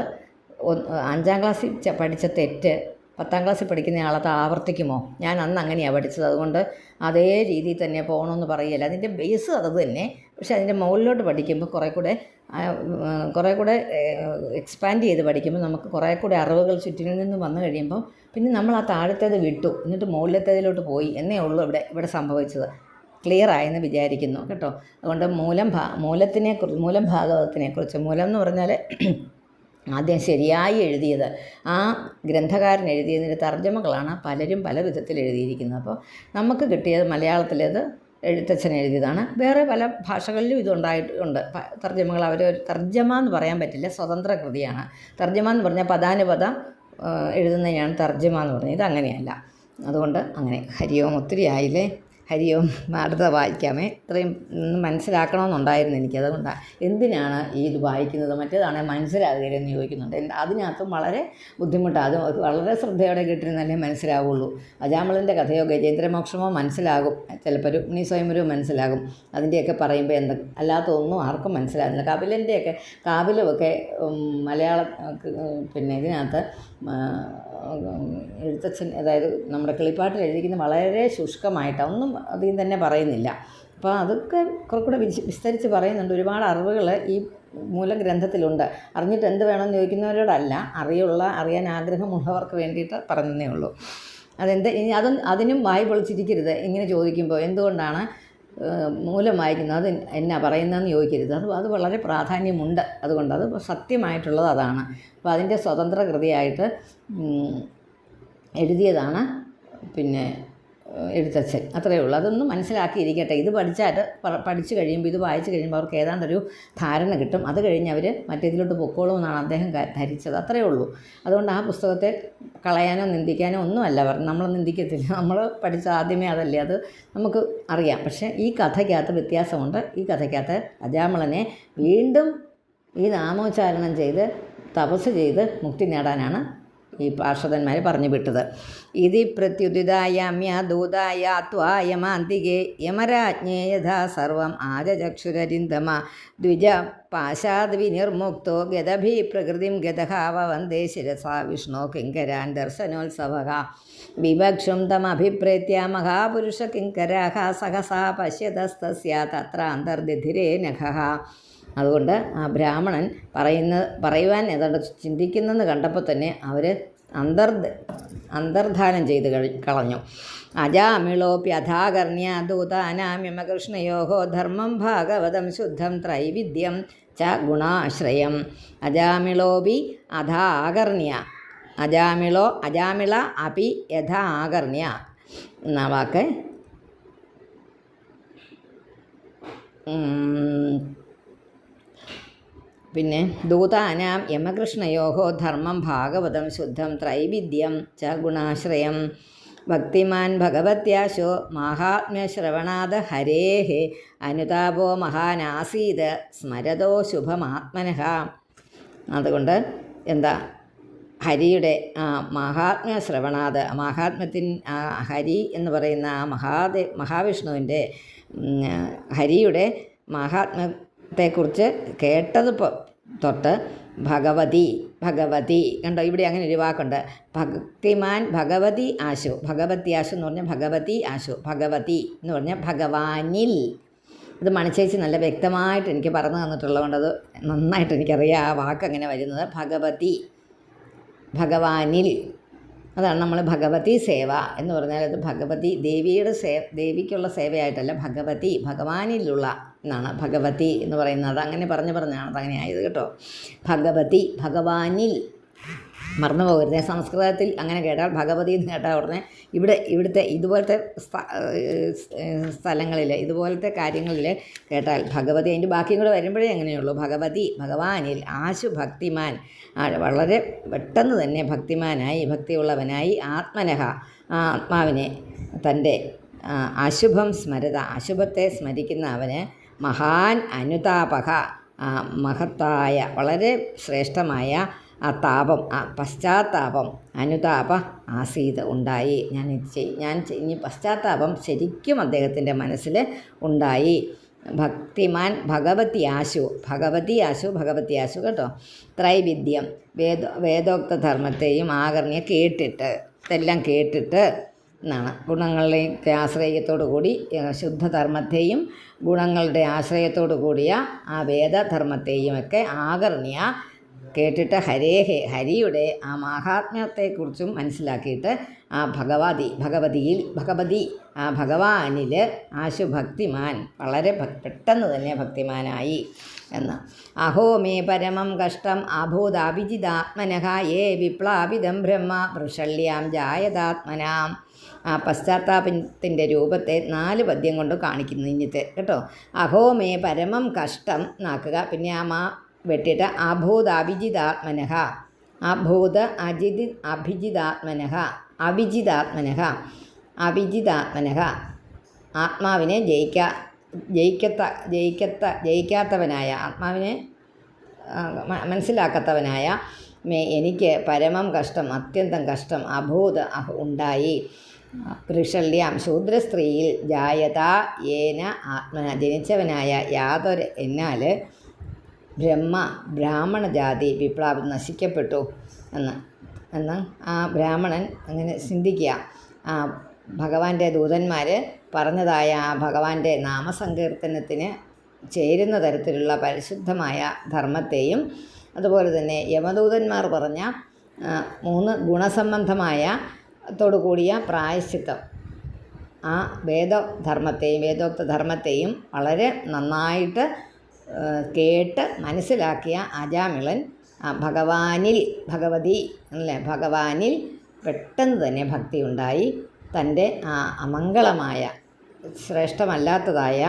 5ാം ക്ലാസ്സിൽ പഠിച്ച തെറ്റ് 10ാം ക്ലാസ്സിൽ പഠിക്കുന്ന ആളത് ആവർത്തിക്കുമോ? ഞാൻ അന്ന് അങ്ങനെയാണ് പഠിച്ചത്, അതുകൊണ്ട് അതേ രീതിയിൽ തന്നെ പോകണമെന്ന് പറയില്ല. അതിൻ്റെ ബേസ് അത് തന്നെ. പക്ഷേ അതിൻ്റെ മുകളിലോട്ട് പഠിക്കുമ്പോൾ കുറേ കൂടെ എക്സ്പാൻഡ് ചെയ്ത് പഠിക്കുമ്പോൾ നമുക്ക് കുറേ കൂടെ അറിവുകൾ ചുറ്റിൽ നിന്ന് വന്നു കഴിയുമ്പോൾ പിന്നെ നമ്മൾ ആ താഴത്തേത് വിട്ടു, എന്നിട്ട് മുകളിലത്തേതിലോട്ട് പോയി എന്നേ ഉള്ളൂ ഇവിടെ സംഭവിച്ചത്. ക്ലിയർ ആയെന്ന് വിചാരിക്കുന്നു കേട്ടോ. അതുകൊണ്ട് മൂലം ഭാഗവതത്തിനെക്കുറിച്ച്, മൂലം എന്ന് പറഞ്ഞാൽ ആദ്യം ശരിയായി എഴുതിയത്, ആ ഗ്രന്ഥകാരൻ എഴുതിയതിൻ്റെ തർജ്ജമകളാണ് പലരും പല വിധത്തിൽ എഴുതിയിരിക്കുന്നത്. അപ്പോൾ നമുക്ക് കിട്ടിയത് മലയാളത്തിലേത് എഴുത്തച്ഛൻ എഴുതിയതാണ്. വേറെ പല ഭാഷകളിലും ഇതുണ്ടായിട്ടുണ്ട് തർജ്ജമകൾ. തർജ്ജമ എന്ന് പറയാൻ പറ്റില്ല, സ്വതന്ത്ര കൃതിയാണ്. തർജ്ജമ എന്ന് പറഞ്ഞാൽ പദാനുപദം എഴുതുന്നതിനാണ് തർജ്ജമ എന്ന് പറഞ്ഞത്. ഇതങ്ങനെയല്ല. അതുകൊണ്ട് അങ്ങനെ. ഹരിയോം. ഒത്തിരി ആയില്ലേ? ഹരിയോം. അടുത്ത വായിക്കാമേ. ഇത്രയും മനസ്സിലാക്കണമെന്നുണ്ടായിരുന്നു എനിക്ക്. അതുകൊണ്ടാണ് എന്തിനാണ് ഇത് വായിക്കുന്നത്, മറ്റേതാണെങ്കിൽ മനസ്സിലാകുകയില്ലെന്ന് ചോദിക്കുന്നുണ്ട്. അതിനകത്തും വളരെ ബുദ്ധിമുട്ടാണ്. അത് വളരെ ശ്രദ്ധയോടെ കേട്ടിരുന്നാലേ മനസ്സിലാവുള്ളൂ. അജാമളൻ്റെ കഥയോ ഗജേന്ദ്രമോക്ഷമോ മനസ്സിലാകും, ചിലപ്പോൾ ഉണ്ണി സ്വയംവരവും മനസ്സിലാകും. അതിൻ്റെയൊക്കെ പറയുമ്പോൾ അല്ലാത്തതൊന്നും ആർക്കും മനസ്സിലാകുന്നില്ല. കാവിലുമൊക്കെ മലയാള പിന്നെ ഇതിനകത്ത് എഴുത്തച്ഛൻ, അതായത് നമ്മുടെ കിളിപ്പാട്ടിൽ എഴുതിക്കുന്ന വളരെ ശുഷ്കമായിട്ടാണ്, ഒന്നും അധികം തന്നെ പറയുന്നില്ല. അപ്പോൾ അതൊക്കെ കുറെ കൂടെ വിസ്തരിച്ച് പറയുന്നുണ്ട്. ഒരുപാട് അറിവുകൾ ഈ മൂലഗ്രന്ഥത്തിലുണ്ട്. അറിഞ്ഞിട്ട് എന്ത് വേണമെന്ന് ചോദിക്കുന്നവരോടല്ല, അറിയാൻ ആഗ്രഹമുള്ളവർക്ക് വേണ്ടിയിട്ട് പറഞ്ഞതേ ഉള്ളൂ. അതിനും വായി പൊളിച്ചിരിക്കരുത്. ഇങ്ങനെ ചോദിക്കുമ്പോൾ എന്തുകൊണ്ടാണ് മൂലം വായിക്കുന്നത്, അത് എന്നാ പറയുന്നതെന്ന് ചോദിക്കരുത്. അത് വളരെ പ്രാധാന്യമുണ്ട്. അതുകൊണ്ട് അത് സത്യമായിട്ടുള്ളത് അതാണ്. അപ്പോൾ അതിൻ്റെ സ്വതന്ത്ര കൃതിയായിട്ട് എഴുതിയതാണ് പിന്നെ എഴുത്തച്ഛൻ. അത്രയേ ഉള്ളൂ. അതൊന്നും മനസ്സിലാക്കിയിരിക്കട്ടെ. ഇത് പഠിച്ചു കഴിയുമ്പോൾ, ഇത് വായിച്ചു കഴിയുമ്പോൾ അവർക്ക് ഏതാണ്ടൊരു ധാരണ കിട്ടും. അത് കഴിഞ്ഞ് അവർ മറ്റേതിലോട്ട് പൊക്കോളുമെന്നാണ് അദ്ദേഹം ധരിച്ചത്. അത്രയേ ഉള്ളൂ. അതുകൊണ്ട് ആ പുസ്തകത്തെ കളയാനോ നിന്ദിക്കാനോ ഒന്നുമല്ല നമ്മൾ നിന്ദിക്കത്തില്ല. നമ്മൾ പഠിച്ച ആദ്യമേ അതല്ലേ, അത് നമുക്ക് അറിയാം. പക്ഷേ ഈ കഥയ്ക്കകത്ത് വ്യത്യാസമുണ്ട്. ഈ കഥയ്ക്കകത്ത് അജാമളനെ വീണ്ടും ഈ നാമോച്ചാരണം ചെയ്ത് തപസ് ചെയ്ത് മുക്തി നേടാനാണ് ഈ പാർഷദന്മാർ പറഞ്ഞു വിട്ടത്. ഇതി പ്രത്യുദിതായാമ്യ ദൂതായ ത്വായമാന്തികെ യമരാജ്ഞേ യഥാ സർവം ആജചക്ഷുരരിന്ദമ ദ്വിജ പാശാദ് വിനിർമുക്തോ ഗതഭി പ്രകൃതിം ഗതഹാവ വന്ദേ ശിരസാ വിഷ്ണു കിങ്കരാൻ ദർശനോത്സവ വിവക്ഷും തമഭിപ്രേത്യ മഹാപുരുഷ കിങ്കരാഹ സഹസാ പശ്യതസ്തസ്യ തത്ര അന്തർദിധിരേ നഖഃ. അതുകൊണ്ട് ആ ബ്രാഹ്മണൻ പറയുവാൻ ഏതാണ്ട് ചിന്തിക്കുന്നെന്ന് കണ്ടപ്പോൾ തന്നെ അവർ അന്തർധാനം ചെയ്ത് കളഞ്ഞു. അജാമിളോപ്യഥാകർണ്യ ദൂതാനാമ്യമകൃഷ്ണയോ ധർമ്മം ഭാഗവതം ശുദ്ധം ത്രൈവിദ്യം ച ഗുണാശ്രയം. അജാമിളോപി അഥാകർണ്യ, അജാമിള അപി യഥാകർണ്യ എന്ന വാക്ക് പിന്നെ ദൂതാനാം യമകൃഷ്ണയോ ധർമ്മം ഭാഗവതം ശുദ്ധം ത്രൈവിദ്യം ച ഗുണാശ്രയം. ഭക്തിമാൻ ഭഗവത്യാശോ മാഹാത്മ്യശ്രവണാത് ഹരേः അനുതാപോ മഹാനാസീത് സ്മരതോ ശുഭമാത്മനഃ. അതുകൊണ്ട് എന്താ, ഹരിയുടെ മഹാത്മ്യശ്രവണാത്, ഹരി എന്ന് പറയുന്ന ആ മഹാവിഷ്ണുവിൻ്റെ ഹരിയുടെ മഹാത്മ്യത്തെക്കുറിച്ച് കേട്ടത് തൊട്ട് ഭഗവതി കണ്ടോ, ഇവിടെ അങ്ങനെ ഒരു വാക്കുണ്ട്. ഭക്തിമാൻ ഭഗവതി ആശു, ഭഗവത്യാശു എന്ന് പറഞ്ഞാൽ ഭഗവതി ആശു, ഭഗവതി എന്ന് പറഞ്ഞാൽ ഭഗവാനിൽ. ഇത് മണിച്ചേച്ചി നല്ല വ്യക്തമായിട്ട് എനിക്ക് പറഞ്ഞു തന്നിട്ടുള്ളതുകൊണ്ട് അത് നന്നായിട്ട് എനിക്കറിയാം ആ വാക്ക് അങ്ങനെ വരുന്നത്. ഭഗവാനിൽ, അതാണ് നമ്മൾ ഭഗവതി സേവ എന്ന് പറഞ്ഞാൽ. അത് ഭഗവതി ദേവിക്കുള്ള സേവയായിട്ടല്ല, ഭഗവാനിലുള്ള എന്നാണ് ഭഗവതി എന്ന് പറയുന്നത്. അങ്ങനെ പറഞ്ഞാണ് അതങ്ങനെ ആയത് കേട്ടോ. ഭഗവാനിൽ മറന്നു പോകരുത്. സംസ്കൃതത്തിൽ അങ്ങനെ കേട്ടാൽ, ഭഗവതി എന്ന് കേട്ടാൽ ഉടനെ ഇവിടുത്തെ ഇതുപോലത്തെ സ്ഥലങ്ങളിൽ, ഇതുപോലത്തെ കാര്യങ്ങളിൽ കേട്ടാൽ ഭഗവതി, അതിൻ്റെ ബാക്കിയും കൂടെ വരുമ്പോഴേ അങ്ങനെയുള്ളൂ. ഭഗവാനിൽ ആശു ഭക്തിമാൻ, വളരെ പെട്ടെന്ന് തന്നെ ഭക്തിമാനായി, ഭക്തിയുള്ളവനായി, ആത്മനഃ ആത്മാവിനെ തൻ്റെ അശുഭം സ്മരത, അശുഭത്തെ സ്മരിക്കുന്ന അവന് മഹാൻ അനുതാപക, മഹത്തായ വളരെ ശ്രേഷ്ഠമായ ആ താപം, ആ പശ്ചാത്താപം, അനുതാപ ആസീത് ഉണ്ടായി. ഇനി പശ്ചാത്താപം ശരിക്കും അദ്ദേഹത്തിൻ്റെ മനസ്സിൽ ഉണ്ടായി. ഭക്തിമാൻ ഭഗവത്യാശു കേട്ടോ. ത്രൈവിദ്യം വേദോക്ത ധർമ്മത്തെയും ആകർണ്യ ഇതെല്ലാം കേട്ടിട്ട് എന്നാണ്. ഗുണങ്ങളുടെ ആശ്രയത്തോടു കൂടി ശുദ്ധധർമ്മത്തെയും ഗുണങ്ങളുടെ ആശ്രയത്തോടു കൂടിയ ആ വേദധർമ്മത്തെയും ഒക്കെ ആകർണ്യ കേട്ടിട്ട് ഹരിയുടെ ആ മാഹാത്മ്യത്തെക്കുറിച്ചും മനസ്സിലാക്കിയിട്ട് ആ ഭഗവതി ആ ഭഗവാനിൽ ആശു ഭക്തിമാൻ, വളരെ പെട്ടെന്ന് തന്നെ ഭക്തിമാനായി എന്ന്. അഹോ മേ പരമം കഷ്ടം അഭൂതാഭിജിതാത്മനഃ യേ വിപ്ലാവിതം ബ്രഹ്മ വൃഷള്യാം ജായതാത്മനാം. ആ പശ്ചാത്താപത്തിൻ്റെ രൂപത്തെ 4 പദ്യം കൊണ്ട് കാണിക്കുന്നു ഇന്നത്തെ കേട്ടോ. അഹോ മേ പരമം കഷ്ടം എന്നാക്കുക, പിന്നെ ആ മാ വെട്ടിയിട്ട് അഭൂതാഭിജിതാത്മനഃ, അഭിജിതാത്മനഃ ആത്മാവിനെ ജയിക്കാത്തവനായ, ആത്മാവിനെ മനസ്സിലാക്കാത്തവനായ എനിക്ക് പരമം കഷ്ടം, അത്യന്തം കഷ്ടം, ഉണ്ടായി. വൃഷള്യാം ശൂദ്രസ്ത്രീയിൽ ജായത ഏന ആത്മന, ജനിച്ചവനായ യാതൊരു എന്നാൽ ബ്രാഹ്മണ ജാതി വിപ്ലവം നശിക്കപ്പെട്ടു എന്ന് ആ ബ്രാഹ്മണൻ അങ്ങനെ ചിന്തിക്കുക. ആ ഭഗവാന്റെ ദൂതന്മാർ പറഞ്ഞതായ ആ ഭഗവാന്റെ നാമസങ്കീർത്തനത്തിന് ചേരുന്ന തരത്തിലുള്ള പരിശുദ്ധമായ ധർമ്മത്തെയും, അതുപോലെ തന്നെ യമദൂതന്മാർ പറഞ്ഞ 3 ഗുണസംബന്ധമായ ത്തോടുകൂടിയ പ്രായശ്ചിത്തം, ആ വേദോക്ത ധർമ്മത്തെയും വളരെ നന്നായിട്ട് കേട്ട് മനസ്സിലാക്കിയ അജാമിളൻ ഭഗവാനിൽ പെട്ടെന്ന് തന്നെ ഭക്തി ഉണ്ടായി. തൻ്റെ ആ അമംഗളമായ ശ്രേഷ്ഠമല്ലാത്തതായ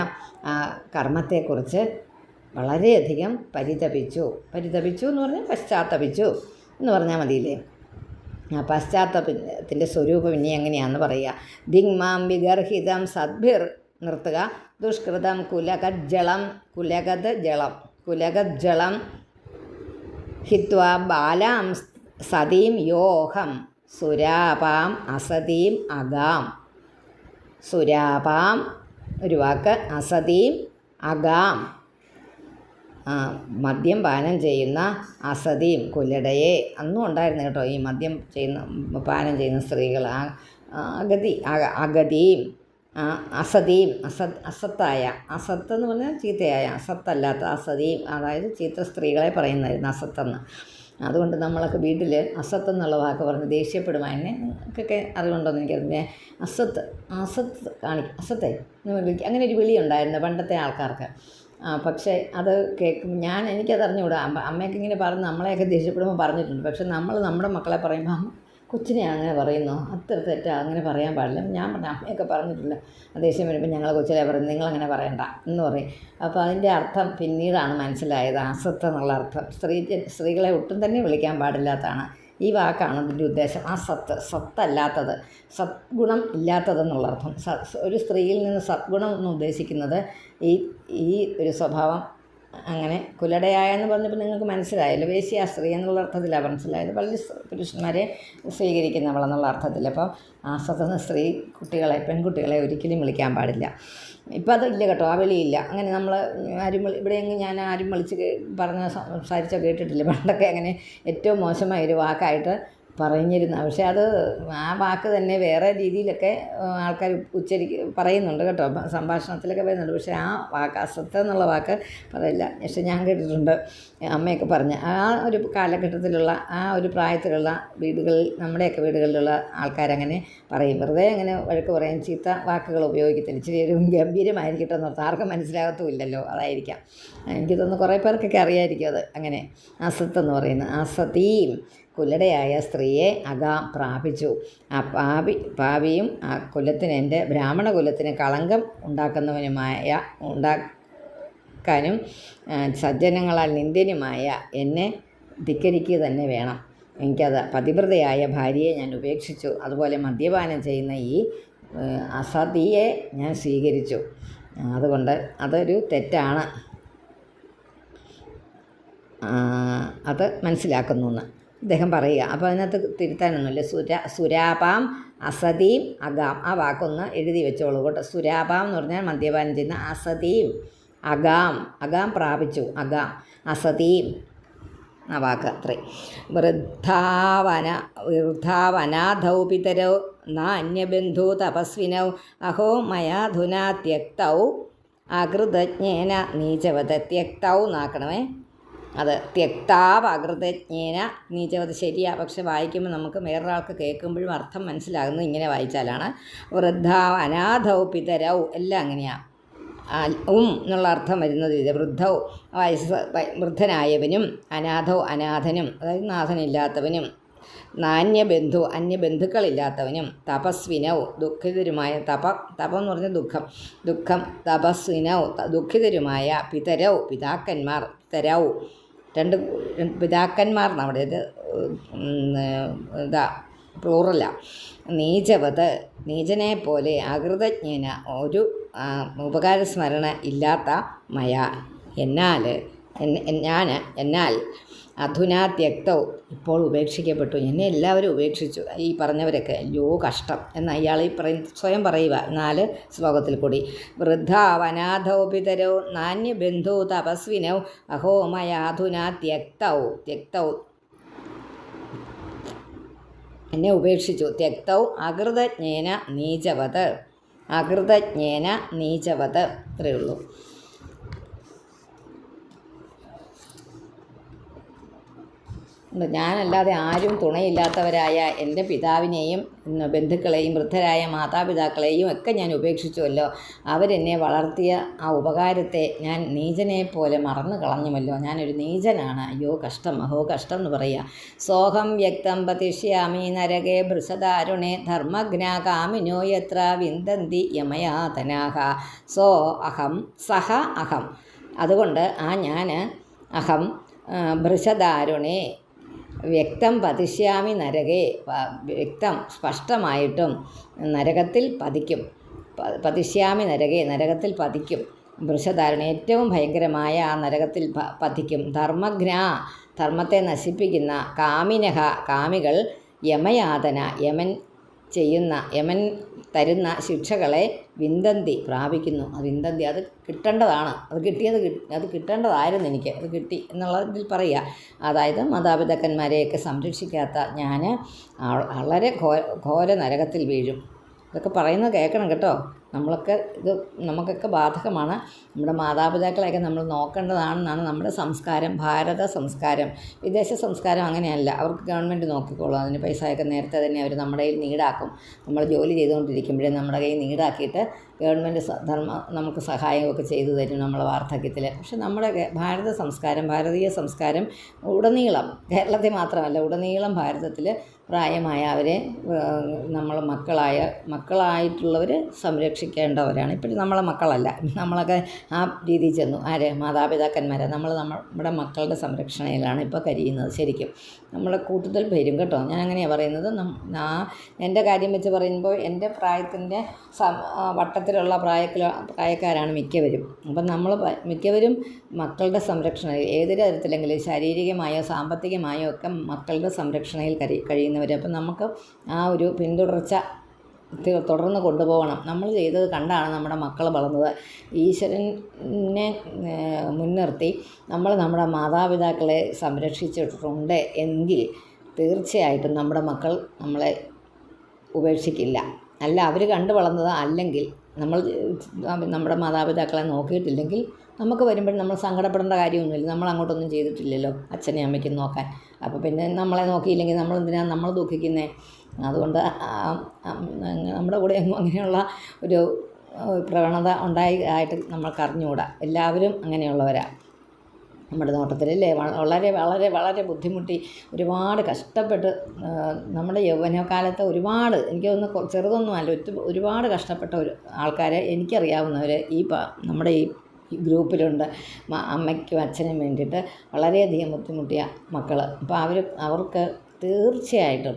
ആ കർമ്മത്തെക്കുറിച്ച് വളരെയധികം പരിതപിച്ചു എന്ന് പറഞ്ഞാൽ പശ്ചാത്തപിച്ചു എന്ന് പറഞ്ഞാൽ മതിയില്ലേ. ആ പശ്ചാത്തലത്തിൻ്റെ സ്വരൂപം ഇനി എങ്ങനെയാണെന്ന് പറയുക. ദിങ്മാം വിഗർഹിതം സദ്ഭിർ നിർത്തുക. ദുഷ്കൃതം കുലഗത് ഹിത്വാ ബാലാം സതീം യോഹം സുരാപാം അസതീം അഗാം. സുരാപാം ഒരു വാക്ക്, അസതീം അഗാം മദ്യം പാനം ചെയ്യുന്ന അസതീം കുലടയെ. അന്നും ഉണ്ടായിരുന്നു കേട്ടോ ഈ മദ്യം പാനം ചെയ്യുന്ന സ്ത്രീകൾ. അഗതിയും അസതീം, അസത്തായ, അസത്ത് എന്ന് പറഞ്ഞാൽ ചീത്തയായ, അസത്തല്ലാത്ത അസതീം, അതായത് ചീത്ത സ്ത്രീകളെ പറയുന്നതായിരുന്നു അസത്തെന്ന്. അതുകൊണ്ട് നമ്മളൊക്കെ വീട്ടിൽ അസത്ത് എന്നുള്ള വാക്ക് പറഞ്ഞ് ദേഷ്യപ്പെടും. എന്നെ ഒക്കെ അറിവുണ്ടോയെന്ന് എനിക്കറിയില്ല. അസത്ത് അസത്ത് അസത്തെ എന്ന് വിളിക്കുക, അങ്ങനെ ഒരു വിളി ഉണ്ടായിരുന്നു പണ്ടത്തെ ആൾക്കാർക്ക്. പക്ഷേ അത് എനിക്കത് അറിഞ്ഞുകൂടാ. അമ്മയൊക്കെ ഇങ്ങനെ പറഞ്ഞ് നമ്മളെയൊക്കെ ദേഷ്യപ്പെടുമ്പോൾ പറഞ്ഞിട്ടുണ്ട്. പക്ഷെ നമ്മൾ നമ്മുടെ മക്കളെ പറയുമ്പോൾ അമ്മ കൊച്ചിനെ അങ്ങനെ പറയുന്നു, അത്ര തെറ്റാ, അങ്ങനെ പറയാൻ പാടില്ല. ഞാൻ പറഞ്ഞു അമ്മയൊക്കെ പറഞ്ഞിട്ടില്ല. ദേഷ്യം വരുമ്പോൾ ഞങ്ങൾ കൊച്ചിലെ പറയുന്നത് നിങ്ങളങ്ങനെ പറയണ്ട എന്ന് പറയും. അപ്പോൾ അതിൻ്റെ അർത്ഥം പിന്നീടാണ് മനസ്സിലായത്, അസത്ത് എന്നുള്ള അർത്ഥം. സ്ത്രീകളെ ഒട്ടും തന്നെ വിളിക്കാൻ പാടില്ലാത്തതാണ്. ഈ വാക്കാണ് അതിൻ്റെ ഉദ്ദേശം. ആ സത്തല്ലാത്തത്, സദ്ഗുണം ഇല്ലാത്തതെന്നുള്ള അർത്ഥം. ഒരു സ്ത്രീയിൽ നിന്ന് സദ്ഗുണം എന്ന് ഉദ്ദേശിക്കുന്നത് ഈ ഒരു സ്വഭാവം. അങ്ങനെ കുലടയായെന്ന് പറഞ്ഞപ്പോൾ നിങ്ങൾക്ക് മനസ്സിലായല്ലോ, വേശ്യാ സ്ത്രീ എന്നുള്ള അർത്ഥത്തിലാണ് മനസ്സിലായത്. പല പുരുഷന്മാരെ സ്വീകരിക്കുന്നവളെന്നുള്ള അർത്ഥത്തിൽ. അപ്പോൾ ആസത്തുന്ന സ്ത്രീ പെൺകുട്ടികളെ ഒരിക്കലും വിളിക്കാൻ പാടില്ല. ഇപ്പം അതില്ല കേട്ടോ, ആ വിളിയില്ല. അങ്ങനെ നമ്മൾ ഇവിടെയെങ്കിലും ഞാൻ ആരും വിളിച്ച് സംസാരിച്ചോ കേട്ടിട്ടില്ല. പണ്ടൊക്കെ അങ്ങനെ ഏറ്റവും മോശമായൊരു വാക്കായിട്ട് പറഞ്ഞിരുന്ന. പക്ഷേ അത് ആ വാക്ക് തന്നെ വേറെ രീതിയിലൊക്കെ ആൾക്കാർ പറയുന്നുണ്ട് കേട്ടോ, സംഭാഷണത്തിലൊക്കെ വരുന്നുണ്ട്. പക്ഷേ ആ വാക്ക് അസത്ത് എന്നുള്ള വാക്ക് പറയില്ല. പക്ഷേ ഞാൻ കേട്ടിട്ടുണ്ട് അമ്മയൊക്കെ പറഞ്ഞ് ആ ഒരു കാലഘട്ടത്തിലുള്ള ആ ഒരു പ്രായത്തിലുള്ള വീടുകളിൽ, നമ്മുടെയൊക്കെ വീടുകളിലുള്ള ആൾക്കാരങ്ങനെ പറയും. വെറുതെ അങ്ങനെ വഴക്ക് പറയും, ചീത്ത വാക്കുകൾ ഉപയോഗിക്കത്തില്ല. ഇച്ചിരി ഒരു ഗംഭീരമായിരിക്കട്ടെ എന്നോർത്ത് ആർക്കും മനസ്സിലാകത്തുമില്ലല്ലോ, അതായിരിക്കാം. എനിക്ക് തോന്നുന്നു കുറേ പേർക്കൊക്കെ അറിയായിരിക്കും അത്. അങ്ങനെ അസത്ത് എന്ന് പറയുന്നത്. അസതീം കുലടയായ സ്ത്രീയെ അകാം പ്രാപിച്ചു. ആ പാപിയും ആ കുലത്തിന്, എൻ്റെ ബ്രാഹ്മണ കുലത്തിന് കളങ്കം ഉണ്ടാക്കാനും സജ്ജനങ്ങളാൽ നിന്ദ്യനുമായ എന്നെ ധിക്കരിക്കുക തന്നെ വേണം. എനിക്കത് പതിവ്രതയായ ഭാര്യയെ ഞാൻ ഉപേക്ഷിച്ചു. അതുപോലെ മദ്യപാനം ചെയ്യുന്ന ഈ അസതിയെ ഞാൻ സ്വീകരിച്ചു. അതുകൊണ്ട് അതൊരു തെറ്റാണ്, അത് മനസ്സിലാക്കുന്നു എന്ന് അദ്ദേഹം പറയുക. അപ്പോൾ അതിനകത്ത് തിരുത്താനൊന്നുമില്ല. സുരാപാം അസതീം അഗാം, ആ വാക്കൊന്ന് എഴുതി വെച്ചോളൂ കേട്ടോ. സുരാപാം എന്ന് പറഞ്ഞാൽ മദ്യപാനം ചെയ്യുന്ന, അസതീം അഗാം പ്രാപിച്ചു, അഗാം അസതീം ആ വാക്ക് അത്രയും. വൃദ്ധാവനാധൗ പിതരൗ നാന്യബന്ധു തപസ്വിനൗ അഹോ മയാധുനാ ത്യക്തൗ അകൃതജ്ഞേന നീചവത്. ത്യക്തൗ എന്നാക്കണമേ, അത് ത്യക്താവ് അകൃതജ്ഞേന നീചവത് ശരിയാ. പക്ഷെ വായിക്കുമ്പോൾ നമുക്ക് വേറൊരാൾക്ക് കേൾക്കുമ്പോഴും അർത്ഥം മനസ്സിലാകുന്നത് ഇങ്ങനെ വായിച്ചാലാണ്. വൃദ്ധാവ് അനാഥൗ പിതരൗ എല്ലാം അങ്ങനെയാണ്. എന്നുള്ള അർത്ഥം വരുന്നത് ഇത്. വൃദ്ധൗ വൃദ്ധനായവനും, അനാഥൗ അനാഥനും, അതായത് നാഥനില്ലാത്തവനും, നാന്യബന്ധു അന്യബന്ധുക്കളില്ലാത്തവനും, തപസ്വിനൗ ദുഃഖിതരുമായ, തപം എന്ന് പറഞ്ഞാൽ ദുഃഖം, തപസ്വിനൗ ദുഃഖിതരുമായ, പിതരൗ പിതാക്കന്മാർ, പിതരൗ രണ്ട് പിതാക്കന്മാർ നമ്മുടെ ഇത് പ്ലൂറല്ല. നീചവത് നീചനെ പോലെ, അകൃതജ്ഞന ഒരു ഉപകാരസ്മരണ ഇല്ലാത്ത മയ എന്നാൽ അധുനാ ത്യക്തൗ ഇപ്പോൾ ഉപേക്ഷിക്കപ്പെട്ടു. എന്നെ എല്ലാവരും ഉപേക്ഷിച്ചു, ഈ പറഞ്ഞവരൊക്കെ. അയ്യോ കഷ്ടം എന്ന് അയാൾ സ്വയം പറയുക 4 ശ്ലോകത്തിൽ കൂടി. വൃദ്ധാവനാഥൗ പിതരൗ നാന്യബന്ധു തപസ്വിനൗ അഹോ മയാധുനാ ത്യക്തൗ എന്നെ ഉപേക്ഷിച്ചു. ത്യക്തൗ അകൃതജ്ഞേന നീചവത് ഇത്രയേ ഉള്ളൂ. ഞാനല്ലാതെ ആരും തുണയില്ലാത്തവരായ എൻ്റെ പിതാവിനെയും ബന്ധുക്കളെയും വൃദ്ധരായ മാതാപിതാക്കളെയും ഒക്കെ ഞാൻ ഉപേക്ഷിച്ചുവല്ലോ. അവരെന്നെ വളർത്തിയ ആ ഉപകാരത്തെ ഞാൻ നീചനെ പോലെ മറന്നു കളഞ്ഞുമല്ലോ. ഞാനൊരു നീചനാണ്. അയ്യോ കഷ്ടം, അഹോ കഷ്ടം എന്ന് പറയുക. സോഹം വ്യക്തം പതിഷ്യാമി നരകേ ഭൃശദാരുണേ ധർമ്മജ്ഞാ കാമിനോ യത്ര വിന്ദന്തി യമയാതനാഹ. സഹ അഹം. അതുകൊണ്ട് ഞാൻ അഹം ഭൃശദാരുണേ വ്യക്തം പതിഷ്യാമി നരകേ, വ്യക്തം സ്പഷ്ടമായിട്ടും നരകത്തിൽ പതിക്കും. പതിഷ്യാമി നരകേ നരകത്തിൽ പതിക്കും. വൃഷധാരണ ഏറ്റവും ഭയങ്കരമായ ആ നരകത്തിൽ പതിക്കും. ധർമ്മജ്ഞാ ധർമ്മത്തെ നശിപ്പിക്കുന്ന, കാമികൾ യമയാതന യമൻ തരുന്ന ശിക്ഷകളെ വിന്ദന്തി പ്രാപിക്കുന്നു. വിന്ദന്തി അത് കിട്ടേണ്ടതാണ്, അത് കിട്ടേണ്ടതായിരുന്നു എനിക്ക്, അത് കിട്ടി എന്നുള്ളതിൽ പറയുക. അതായത് മാതാപിതാക്കന്മാരെയൊക്കെ സംരക്ഷിക്കാത്ത ഞാൻ വളരെ ഘോര നരകത്തിൽ വീഴും. ഇതൊക്കെ പറയുന്നത് കേൾക്കണം കേട്ടോ. ഇത് നമുക്കൊക്കെ ബാധകമാണ്. നമ്മുടെ മാതാപിതാക്കളെയൊക്കെ നമ്മൾ നോക്കേണ്ടതാണെന്നാണ് നമ്മുടെ സംസ്കാരം, ഭാരത സംസ്കാരം. വിദേശ സംസ്കാരം അങ്ങനെയല്ല. അവർക്ക് ഗവൺമെൻറ് നോക്കിക്കോളും. അതിന് പൈസയൊക്കെ നേരത്തെ തന്നെ അവർ നമ്മുടെ കയ്യിൽ നീടാക്കും. നമ്മൾ ജോലി ചെയ്തുകൊണ്ടിരിക്കുമ്പോഴേ നമ്മുടെ കയ്യിൽ നീടാക്കിയിട്ട് ഗവൺമെൻറ് നമുക്ക് സഹായമൊക്കെ ചെയ്തു തരും നമ്മളെ വാർദ്ധക്യത്തിൽ. പക്ഷെ നമ്മുടെ ഭാരത സംസ്കാരം, ഭാരതീയ സംസ്കാരം ഉടനീളം, കേരളത്തിൽ മാത്രമല്ല ഉടനീളം ഭാരതത്തിൽ പ്രായമായവരെ നമ്മൾ മക്കളായിട്ടുള്ളവർ സംരക്ഷിക്കേണ്ടവരാണ്. ഇപ്പോഴും നമ്മളെ മക്കളല്ല, നമ്മളൊക്കെ ആ രീതിയിൽ ചെന്നു. മാതാപിതാക്കന്മാരെ നമ്മുടെ മക്കളുടെ സംരക്ഷണയിലാണ് ഇപ്പോൾ കഴിയുന്നത്. ശരിക്കും നമ്മളെ കൂട്ടത്തിൽ വരും കേട്ടോ. ഞാൻ അങ്ങനെയാണ് പറയുന്നത്. എൻ്റെ കാര്യം വെച്ച് പറയുമ്പോൾ എൻ്റെ പ്രായത്തിൻ്റെ വട്ടത്തിലുള്ള പ്രായക്കാരാണ് മിക്കവരും. അപ്പം നമ്മൾ മിക്കവരും മക്കളുടെ സംരക്ഷണ ഏത് തരത്തിലെങ്കിലും ശാരീരികമായോ സാമ്പത്തികമായോ ഒക്കെ മക്കളുടെ സംരക്ഷണയിൽ കഴിയുന്നവർ. അപ്പം നമുക്ക് ആ ഒരു പിന്തുടർച്ച തുടർന്ന് കൊണ്ടുപോകണം. നമ്മൾ ചെയ്തത് കണ്ടാണ് നമ്മുടെ മക്കൾ വളർന്നത്. ഈശ്വരനെ മുൻനിർത്തി നമ്മൾ നമ്മുടെ മാതാപിതാക്കളെ സംരക്ഷിച്ചിട്ടുണ്ട് എങ്കിൽ തീർച്ചയായിട്ടും നമ്മുടെ മക്കൾ നമ്മളെ ഉപേക്ഷിക്കില്ല. അല്ല അവർ കണ്ടു വളർന്നത് അല്ലെങ്കിൽ നമ്മുടെ മാതാപിതാക്കളെ നോക്കിയിട്ടില്ലെങ്കിൽ നമുക്ക് വരുമ്പോൾ നമ്മൾ സങ്കടപ്പെടേണ്ട കാര്യമൊന്നുമില്ല. നമ്മൾ അങ്ങോട്ടൊന്നും ചെയ്തിട്ടില്ലല്ലോ അച്ഛനെയും അമ്മയ്ക്കും നോക്കാൻ. അപ്പോൾ പിന്നെ നമ്മളെ നോക്കിയില്ലെങ്കിൽ നമ്മൾ ദുഃഖിക്കുന്നത്. അതുകൊണ്ട് നമ്മുടെ കൂടെ അങ്ങനെയുള്ള ഒരു പ്രവണത ആയിട്ട് നമ്മൾക്ക് അറിഞ്ഞുകൂടാ. എല്ലാവരും അങ്ങനെയുള്ളവരാണ് നമ്മുടെ നോട്ടത്തിലല്ലേ. വളരെ വളരെ വളരെ ബുദ്ധിമുട്ടി ഒരുപാട് കഷ്ടപ്പെട്ട് നമ്മുടെ യൗവനകാലത്ത് ഒരുപാട്, എനിക്കൊന്ന് ചെറുതൊന്നുമല്ല, ഒരുപാട് കഷ്ടപ്പെട്ട ആൾക്കാരെ എനിക്കറിയാവുന്നവർ നമ്മുടെ ഈ ഗ്രൂപ്പിലുണ്ട്. അമ്മയ്ക്കും അച്ഛനും വേണ്ടിയിട്ട് വളരെയധികം ബുദ്ധിമുട്ടിയ മക്കൾ. അപ്പോൾ അവർക്ക് തീർച്ചയായിട്ടും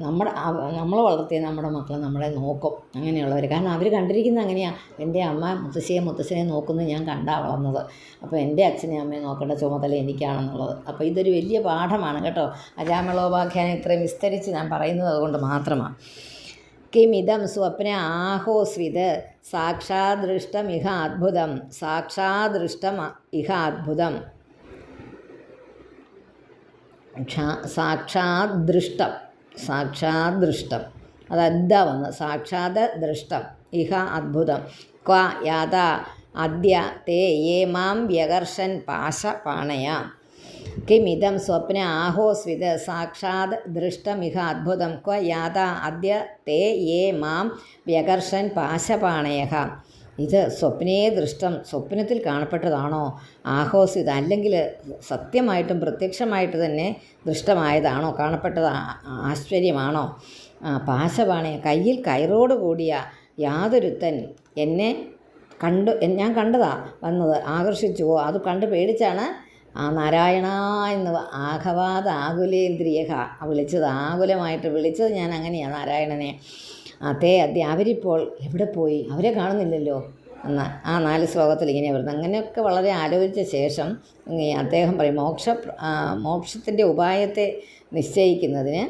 നമ്മൾ വളർത്തിയ നമ്മുടെ മക്കൾ നമ്മളെ നോക്കും, അങ്ങനെയുള്ളവർ. കാരണം അവർ കണ്ടിരിക്കുന്നത് അങ്ങനെയാണ്. എൻ്റെ അമ്മ മുത്തശ്ശനെ നോക്കുന്നത് ഞാൻ കണ്ടാണ് വളർന്നത്. അപ്പോൾ എൻ്റെ അച്ഛനെയും അമ്മയെ നോക്കേണ്ട ചുമതല എനിക്കാണെന്നുള്ളത്. അപ്പോൾ ഇതൊരു വലിയ പാഠമാണ് കേട്ടോ. അജാമിളോപാഖ്യാനം ഇത്രയും വിസ്തരിച്ച് ഞാൻ പറയുന്നത് അതുകൊണ്ട് മാത്രമാണ്. കിമിതം സ്വപ്ന ആഹോസ്വിത് സാക്ഷാദൃഷ്ടമിഹ അദ്ഭുതം സാക്ഷാദൃഷ്ടം ഇഹ അദ്ഭുതം സാക്ഷാദൃഷ്ടം അത് വന്ന് സാക്ഷാത് ദൃഷ്ടം ഇഹ അദ്ഭുതം ക്വ യാതാ അദ്യ തേ യേ മാം വ്യകർഷൻ പാശപാണയ. കിമിതം സ്വപ്ന ആഹോസ്വിത് സാക്ഷാത് ദൃഷ്ടമിഹ അദ്ഭുതം ക്വ യാതാ അദ്യ തേ യേ മാം വ്യകർഷൻ പാശപാണയ. ഇത് സ്വപ്നത്തിൽ കാണപ്പെട്ടതാണോ, ആഹോസ്വിത അല്ലെങ്കിൽ സത്യമായിട്ടും പ്രത്യക്ഷമായിട്ട് തന്നെ ദൃഷ്ടമായതാണോ, കാണപ്പെട്ടത് ആശ്ചര്യമാണോ? പാശപാണയ കയ്യിൽ കയറോട് കൂടിയ യാതൊരുത്തൻ എന്നെ ഞാൻ കണ്ടതാ വന്നത്, ആകർഷിച്ചുവോ, അത് കണ്ട് പേടിച്ചാണ് നാരായണ എന്ന് ആഘവാദ ആകുലേന്ദ്രിയ വിളിച്ചത്. ആകുലമായിട്ട് വിളിച്ചത് ഞാൻ അങ്ങനെയാണ് നാരായണനെ. അവരിപ്പോൾ എവിടെ പോയി, അവരെ കാണുന്നില്ലല്ലോ എന്ന ആ 4 ശ്ലോകത്തിൽ ഇങ്ങനെ വരുന്നത്. അങ്ങനെയൊക്കെ വളരെ ആലോചിച്ച ശേഷം അദ്ദേഹം പറയും മോക്ഷത്തിൻ്റെ ഉപായത്തെ നിശ്ചയിക്കുന്നതിന്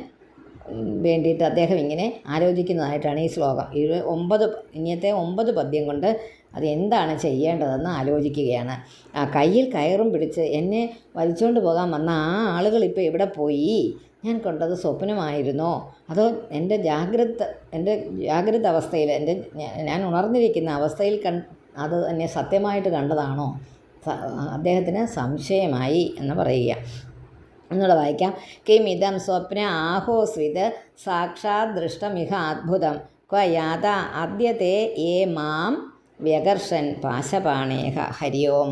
വേണ്ടിയിട്ട് അദ്ദേഹം ഇങ്ങനെ ആലോചിക്കുന്നതായിട്ടാണ് ഈ ശ്ലോകം. 9 പദ്യം കൊണ്ട് അത് എന്താണ് ചെയ്യേണ്ടതെന്ന് ആലോചിക്കുകയാണ്. കയ്യിൽ കയറും പിടിച്ച് എന്നെ വലിച്ചുകൊണ്ട് പോകാൻ വന്ന ആ ആളുകൾ ഇപ്പോൾ എവിടെ പോയി? ഞാൻ കണ്ടത് സ്വപ്നമായിരുന്നോ, അതോ എൻ്റെ ജാഗ്രത അവസ്ഥയിൽ ഞാൻ ഉണർന്നിരിക്കുന്ന അവസ്ഥയിൽ അത് എന്നെ സത്യമായിട്ട് കണ്ടതാണോ? അദ്ദേഹത്തിന് സംശയമായി എന്ന് പറയുക. എന്നുള്ള വായിക്കാം. കിമിതം സ്വപ്ന ആഹോസ്വിത് സാക്ഷാത് ദൃഷ്ടമിഹ അദ്ഭുതം ക്വ യാതാ അദ്യത്തെ യേ മാം വ്യകർഷൻ പാശപാണേഹ. ഹരി ഓം.